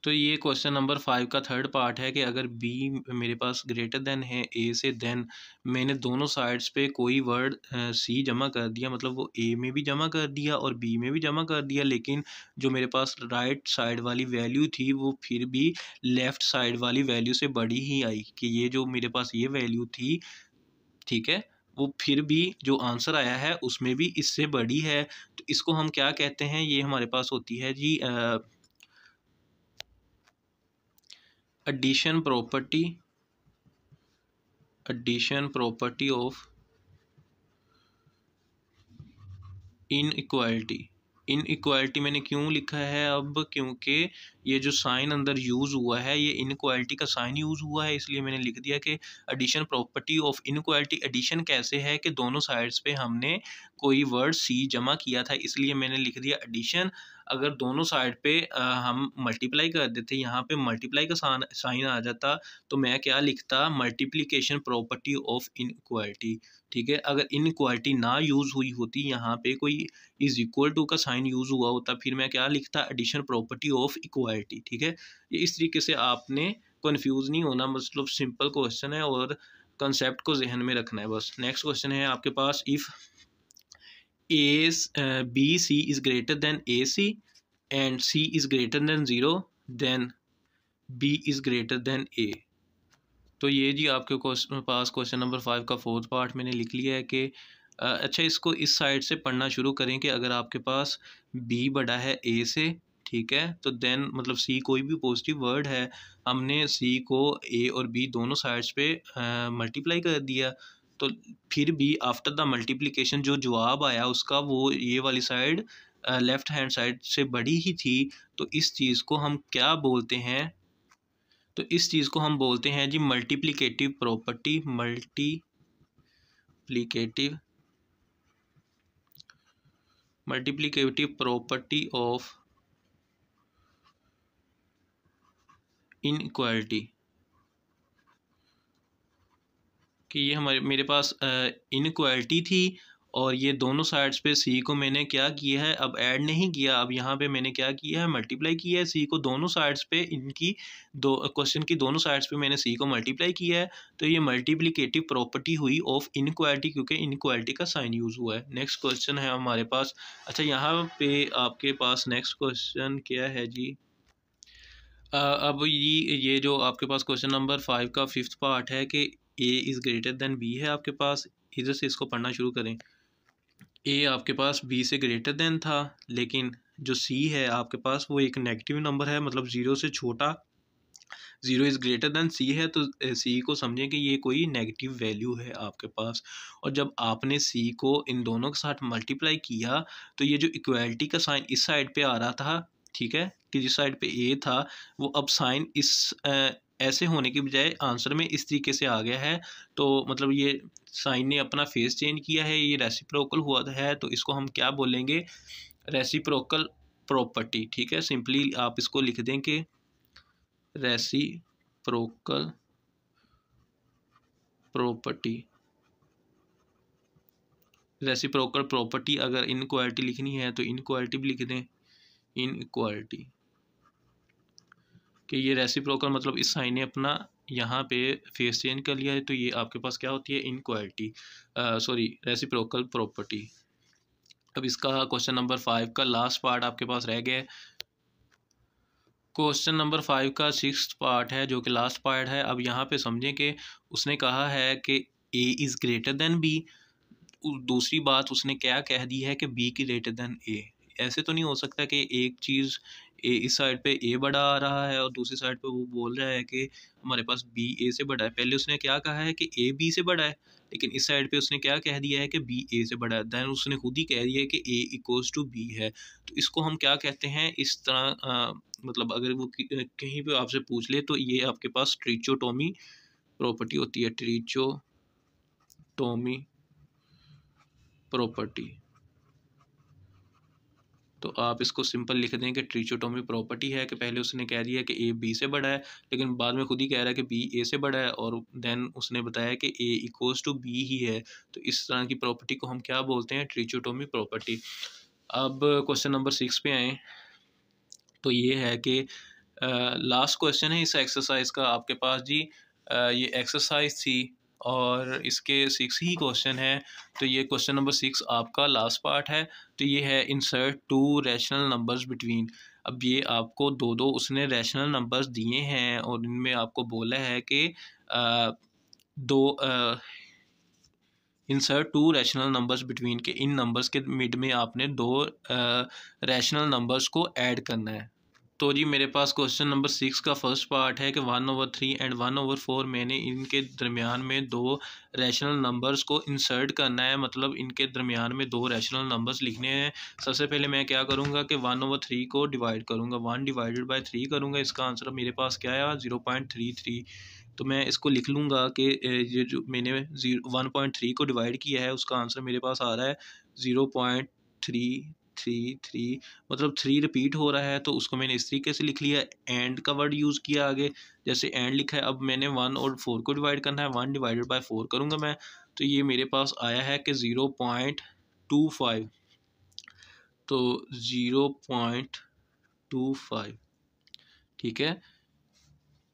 तो ये क्वेश्चन नंबर 5 का थर्ड पार्ट है कि अगर बी मेरे पास ग्रेटर देन है ए से, देन मैंने दोनों साइड्स पे कोई वर्ड सी जमा कर दिया, मतलब वो ए में भी जमा कर दिया और बी में भी जमा कर दिया, लेकिन जो मेरे पास राइट साइड वाली वैल्यू थी वो फिर भी लेफ़्ट साइड वाली वैल्यू से बड़ी ही आई, कि ये जो मेरे पास ये वैल्यू थी, ठीक है, वो फिर भी जो आंसर आया है उसमें भी इससे बड़ी है। तो इसको हम क्या कहते हैं, ये हमारे पास होती है जी addition property of inequality. Inequality मैंने क्यों लिखा है अब, क्योंकि ये जो साइन अंदर यूज़ हुआ है ये इनइक्वालिटी का साइन यूज़ हुआ है, इसलिए मैंने लिख दिया कि addition property of inequality. Addition कैसे है कि दोनों साइड्स पे हमने कोई वर्ड सी जमा किया था, इसलिए मैंने लिख दिया एडिशन। अगर दोनों साइड पे हम मल्टीप्लाई कर देते, यहाँ पे मल्टीप्लाई का साइन आ जाता, तो मैं क्या लिखता, मल्टीप्लिकेशन प्रॉपर्टी ऑफ इनइक्वालिटी। ठीक है, अगर इनइक्वालिटी ना यूज़ हुई होती, यहाँ पे कोई इज़ इक्वल टू का साइन यूज़ हुआ होता, फिर मैं क्या लिखता, एडिशन प्रॉपर्टी ऑफ इक्वालिटी। ठीक है, ये इस तरीके से आपने कंफ्यूज नहीं होना, मतलब सिंपल क्वेश्चन है और कंसेप्ट को जहन में रखना है बस। नेक्स्ट क्वेश्चन है आपके पास, if a b c is greater then a c and c is greater then 0, then b is greater then a. तो ये जी आपके पास क्वेश्चन नंबर 5 का फोर्थ पार्ट मैंने लिख लिया है कि अच्छा, इसको इस साइड से पढ़ना शुरू करें कि अगर आपके पास बी बड़ा है ए से, ठीक है, तो देन मतलब सी कोई भी पॉजिटिव वर्ड है, हमने सी को ए और बी दोनों साइड्स पे मल्टीप्लाई कर दिया, तो फिर भी आफ्टर द मल्टीप्लिकेशन जो जवाब आया उसका वो ये वाली साइड लेफ़्ट हैंड साइड से बड़ी ही थी, तो इस चीज़ को हम क्या बोलते हैं, तो इस चीज़ को हम बोलते हैं जी multiplicative property. Multiplicative multiplicative property of inequality कि ये हमारे मेरे पास इनइक्वालिटी थी और ये दोनों साइड्स पे सी को मैंने क्या किया है, अब ऐड नहीं किया, अब यहाँ पे मैंने क्या किया है, मल्टीप्लाई किया है सी को दोनों साइड्स पे, इनकी दो क्वेश्चन की दोनों साइड्स पे मैंने सी को मल्टीप्लाई किया है। तो ये मल्टीप्लिकेटिव प्रॉपर्टी हुई ऑफ इनइक्वालिटी, क्योंकि इनइक्वालिटी का साइन यूज़ हुआ है। नेक्स्ट क्वेश्चन है हमारे पास। अच्छा, यहाँ पे आपके पास नेक्स्ट क्वेश्चन क्या है जी? अब ये जो आपके पास क्वेश्चन नंबर 5 का 5th पार्ट है कि ए इज़ ग्रेटर देन बी है आपके पास। इधर से इसको पढ़ना शुरू करें। ए आपके पास बी से ग्रेटर देन था, लेकिन जो सी है आपके पास वो एक नेगेटिव नंबर है, मतलब ज़ीरो से छोटा, zero is greater than c है, तो सी को समझें कि ये कोई नेगेटिव वैल्यू है आपके पास। और जब आपने सी को इन दोनों के साथ मल्टीप्लाई किया तो ये जो इक्वालिटी का साइन इस साइड पे आ रहा था, ठीक है, कि जिस साइड पे ए था वो अब साइन इस ऐसे होने की बजाय आंसर में इस तरीके से आ गया है। तो मतलब ये साइन ने अपना फेस चेंज किया है, ये रेसिप्रोकल हुआ है, तो इसको हम क्या बोलेंगे? Reciprocal property. ठीक है, सिंपली आप इसको लिख दें कि रेसिप्रोकल प्रॉपर्टी। रेसिप्रोकल प्रॉपर्टी अगर इनइक्वालिटी लिखनी है तो इनइक्वालिटी भी लिख दें, इनइक्वालिटी कि ये रेसिप्रोकल मतलब इस साइन ने अपना यहाँ पे फेस चेंज कर लिया है, तो ये आपके पास क्या होती है? Inequality, sorry, reciprocal property. अब इसका क्वेश्चन नंबर 5 का लास्ट पार्ट आपके पास रह गया है। क्वेश्चन नंबर 5 का 6th पार्ट है जो कि लास्ट पार्ट है। अब यहाँ पे समझें कि उसने कहा है कि ए इज़ ग्रेटर देन बी। दूसरी बात उसने क्या कह दी है कि बी ग्रेटर देन ए। ऐसे तो नहीं हो सकता कि एक चीज़ ए इस साइड पे ए बड़ा आ रहा है और दूसरी साइड पे वो बोल रहा है कि हमारे पास बी ए से बड़ा है। पहले उसने क्या कहा है कि ए बी से बड़ा है, लेकिन इस साइड पे उसने क्या कह दिया है कि बी ए से बड़ा है। दैन उसने खुद ही कह दिया है कि ए इक्वल्स टू बी है। तो इसको हम क्या कहते हैं? इस तरह मतलब अगर वो कहीं पे आपसे पूछ ले तो ये आपके पास ट्रिचोटोमी प्रॉपर्टी होती है, ट्रिचोटोमी प्रॉपर्टी। तो आप इसको सिंपल लिख दें कि ट्रिचोटोमी प्रॉपर्टी है कि पहले उसने कह दिया कि ए बी से बड़ा है, लेकिन बाद में खुद ही कह रहा है कि बी ए से बड़ा है, और देन उसने बताया कि ए इक्वल्स टू बी ही है। तो इस तरह की प्रॉपर्टी को हम क्या बोलते हैं? ट्रिचोटोमी प्रॉपर्टी। अब क्वेश्चन नंबर 6 पे आएँ तो ये है कि लास्ट क्वेश्चन है इस एक्सरसाइज का आपके पास जी। ये एक्सरसाइज थी और इसके 6 ही क्वेश्चन है। तो ये क्वेश्चन नंबर 6 आपका लास्ट पार्ट है। तो ये है insert to rational numbers between. अब ये आपको दो दो उसने रैशनल नंबर्स दिए हैं और इनमें आपको बोला है कि दो insert to rational numbers between के इन नंबर्स के मिड में आपने दो रैशनल नंबर्स को ऐड करना है। तो जी मेरे पास क्वेश्चन नंबर 6 का फर्स्ट पार्ट है कि 1/3 एंड 1/4 मैंने इनके दरमियान में दो रैशनल नंबर्स को इंसर्ट करना है, मतलब इनके दरमियान में दो रैशनल नंबर्स लिखने हैं। सबसे पहले मैं क्या करूँगा कि 1/3 को डिवाइड करूँगा, 1 डिवाइडेड बाई 3 करूँगा। इसका आंसर मेरे पास क्या आया? 0.33। तो मैं इसको लिख लूँगा कि ये जो मैंने 1.3 को डिवाइड किया है उसका आंसर मेरे पास आ रहा है 0.333, मतलब 3 रिपीट हो रहा है, तो उसको मैंने इस तरीके से लिख लिया। एंड का वर्ड यूज़ किया आगे, जैसे एंड लिखा है। अब मैंने 1 और 4 को डिवाइड करना है, 1 डिवाइडेड बाई 4 करूँगा मैं, तो ये मेरे पास आया है कि 0.25। तो 0.25, ठीक है।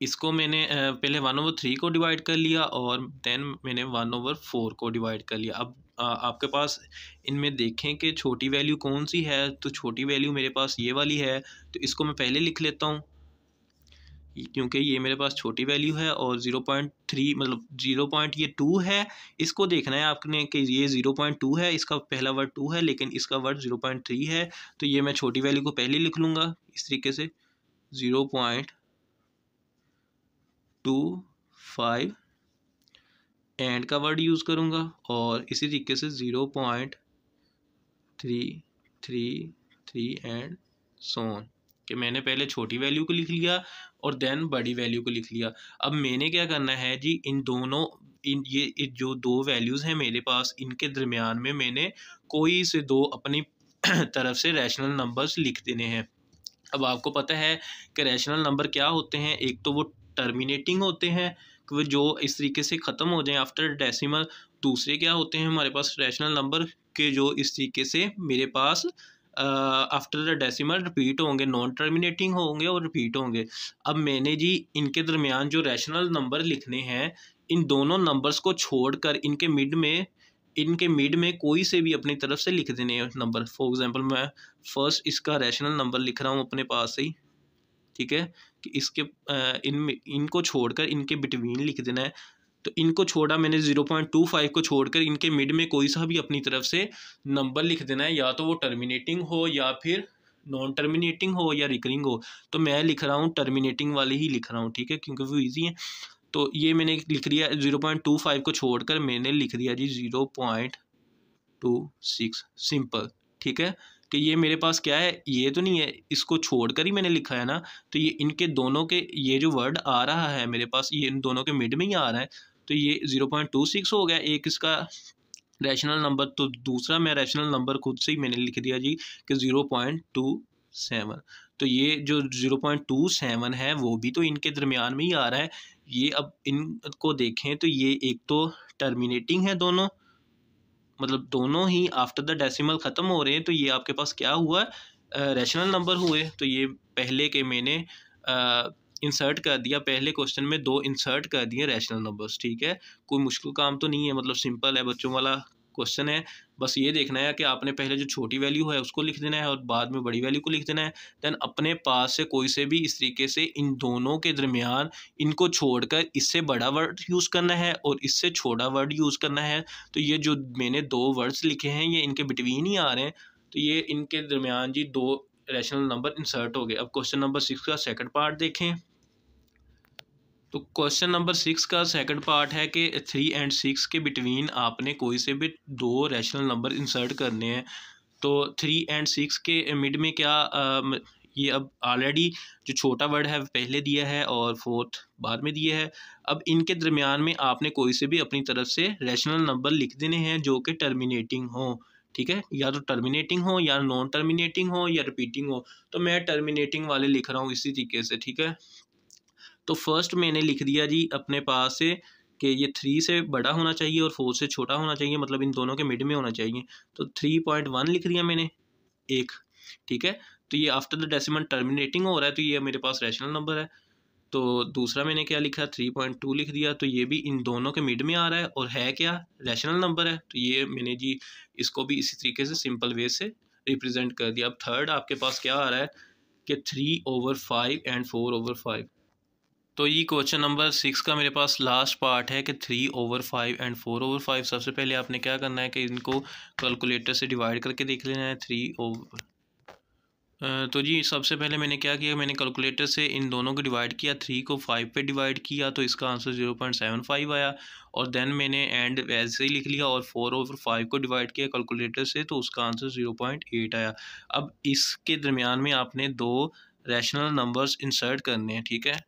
इसको मैंने पहले 1/3 को डिवाइड कर लिया और देन मैंने 1/4 को डिवाइड कर लिया। अब आपके पास इनमें देखें कि छोटी वैल्यू कौन सी है, तो छोटी वैल्यू मेरे पास ये वाली है। तो इसको मैं पहले लिख लेता हूँ क्योंकि ये मेरे पास छोटी वैल्यू है, और 0.3 मतलब 0.2 है। इसको देखना है आपने कि ये 0.2 है, इसका पहला वर्ड 2 है लेकिन इसका वर्ड 0.3 है। तो ये मैं छोटी वैल्यू को पहले लिख लूँगा इस तरीके से 0.25 एंड का वर्ड यूज़ करूँगा, और इसी तरीके से 0.333 एंड सो ऑन, कि मैंने पहले छोटी वैल्यू को लिख लिया और देन बड़ी वैल्यू को लिख लिया। अब मैंने क्या करना है जी, इन दोनों ये जो दो वैल्यूज़ हैं मेरे पास, इनके दरमियान में मैंने कोई से दो अपनी तरफ से रैशनल नंबर्स लिख देने हैं। अब आपको पता है कि रैशनल नंबर क्या होते हैं, एक तो वो टर्मिनेटिंग होते हैं कि वो जो इस तरीके से ख़त्म हो जाएं आफ्टर डेसिमल। दूसरे क्या होते हैं हमारे पास रैशनल नंबर के जो इस तरीके से मेरे पास आफ्टर द डेसिमल रिपीट होंगे, नॉन टर्मिनेटिंग होंगे और रिपीट होंगे। अब मैंने जी इनके दरमियान जो रैशनल नंबर लिखने हैं, इन दोनों नंबर्स को छोड़कर इनके मिड में कोई से भी अपनी तरफ से लिख देने हैं नंबर। फॉर एग्जांपल मैं फर्स्ट इसका रैशनल नंबर लिख रहा हूँ अपने पास से ही, ठीक है, कि इसके इनको छोड़कर इनके बिटवीन लिख देना है। तो इनको छोड़ा मैंने 0.25 को छोड़कर इनके मिड में कोई सा भी अपनी तरफ से नंबर लिख देना है, या तो वो टर्मिनेटिंग हो या फिर नॉन टर्मिनेटिंग हो या रिकरिंग हो। तो मैं लिख रहा हूँ टर्मिनेटिंग वाले ही लिख रहा हूँ, ठीक है, क्योंकि वो ईजी है। तो ये मैंने लिख दिया 0.25 को छोड़कर मैंने लिख दिया जी 0.26 सिंपल, ठीक है। कि ये मेरे पास क्या है, ये तो नहीं है, इसको छोड़कर ही मैंने लिखा है ना। तो ये इनके दोनों के ये जो वर्ड आ रहा है मेरे पास, ये इन दोनों के मिड में ही आ रहा है। तो ये 0.26 हो गया एक इसका रैशनल नंबर। तो दूसरा मैं रैशनल नंबर खुद से ही मैंने लिख दिया जी कि 0.27। तो ये जो 0.27 है वो भी तो इनके दरमियान में ही आ रहा है। ये अब इनको देखें तो ये एक तो टर्मिनेटिंग है दोनों, मतलब दोनों ही आफ्टर द डेसिमल ख़त्म हो रहे हैं। तो ये आपके पास क्या हुआ, रैशनल नंबर हुए। तो ये पहले के मैंने इंसर्ट कर दिया, पहले क्वेश्चन में 2 इंसर्ट कर दिए रैशनल नंबर्स, ठीक है। कोई मुश्किल काम तो नहीं है, मतलब सिंपल है, बच्चों वाला क्वेश्चन है। बस ये देखना है कि आपने पहले जो छोटी वैल्यू है उसको लिख देना है और बाद में बड़ी वैल्यू को लिख देना है। देन अपने पास से कोई से भी इस तरीके से इन दोनों के दरमियान इनको छोड़कर इससे बड़ा वर्ड यूज़ करना है और इससे छोटा वर्ड यूज़ करना है। तो ये जो मैंने 2 वर्ड्स लिखे हैं ये इनके बिटवीन ही आ रहे हैं। तो ये इनके दरमियान जी 2 रैशनल नंबर इंसर्ट हो गए। अब क्वेश्चन नंबर 6 का सेकंड पार्ट देखें। तो क्वेश्चन नंबर 6 का सेकंड पार्ट है कि 3 और 6 के बिटवीन आपने कोई से भी 2 रैशनल नंबर इंसर्ट करने हैं। तो 3 और 6 के मिड में क्या ये अब ऑलरेडी जो छोटा वर्ड है पहले दिया है और फोर्थ बाद में दिया है। अब इनके दरमियान में आपने कोई से भी अपनी तरफ से रैशनल नंबर लिख देने हैं जो कि टर्मिनेटिंग हो, ठीक है, या तो टर्मिनेटिंग हो या नॉन टर्मिनेटिंग हो या रिपीटिंग हो। तो मैं टर्मिनेटिंग वाले लिख रहा हूँ इसी तरीके से, ठीक है। तो फर्स्ट मैंने लिख दिया जी अपने पास से कि ये 3 से बड़ा होना चाहिए और 4 से छोटा होना चाहिए, मतलब इन दोनों के मिड में होना चाहिए। तो 3.1 लिख दिया मैंने एक, ठीक है। तो ये आफ्टर द डेसिमल टर्मिनेटिंग हो रहा है, तो ये मेरे पास रैशनल नंबर है। तो दूसरा मैंने क्या लिखा, 3.2 लिख दिया। तो ये भी इन दोनों के मिड में आ रहा है और है क्या, रैशनल नंबर है। तो ये मैंने जी इसको भी इसी तरीके से सिंपल वे से रिप्रेजेंट कर दिया। अब थर्ड आपके पास क्या आ रहा है कि 3/5 एंड 4/5। तो ये क्वेश्चन नंबर 6 का मेरे पास लास्ट पार्ट है कि 3/5 एंड 4/5। सबसे पहले आपने क्या करना है कि इनको कैलकुलेटर से डिवाइड करके देख लेना है। तो जी सबसे पहले मैंने क्या किया, मैंने कैलकुलेटर से इन दोनों को डिवाइड किया, 3 को 5 पे डिवाइड किया तो इसका आंसर 0.75 आया। और देन मैंने एंड वैसे ही लिख लिया और 4/5 को डिवाइड किया कैलकुलेटर से तो उसका आंसर 0.8 आया। अब इसके दरमियान में आपने 2 रैशनल नंबर्स इंसर्ट करने हैं, ठीक है।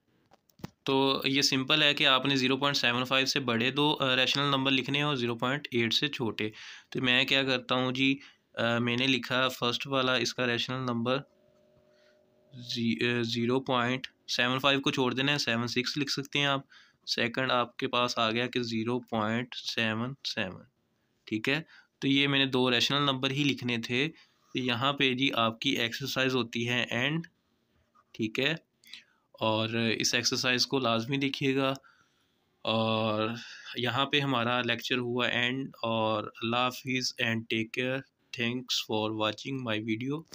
तो ये सिंपल है कि आपने 0.75 से बड़े 2 रैशनल नंबर लिखने हैं और 0.8 से छोटे। तो मैं क्या करता हूँ जी, मैंने लिखा फर्स्ट वाला इसका रैशनल नंबर 0.75 को छोड़ देना है, 76 लिख सकते हैं आप। सेकंड आपके पास आ गया कि 0.77, ठीक है। तो ये मैंने 2 रैशनल नंबर ही लिखने थे। तो यहाँ पे जी आपकी एक्सरसाइज होती है एंड, ठीक है, और इस एक्सरसाइज को लाजमी देखिएगा। और यहाँ पे हमारा लेक्चर हुआ एंड। और अल्लाह हाफिज़ and take care. Thanks for watching my video.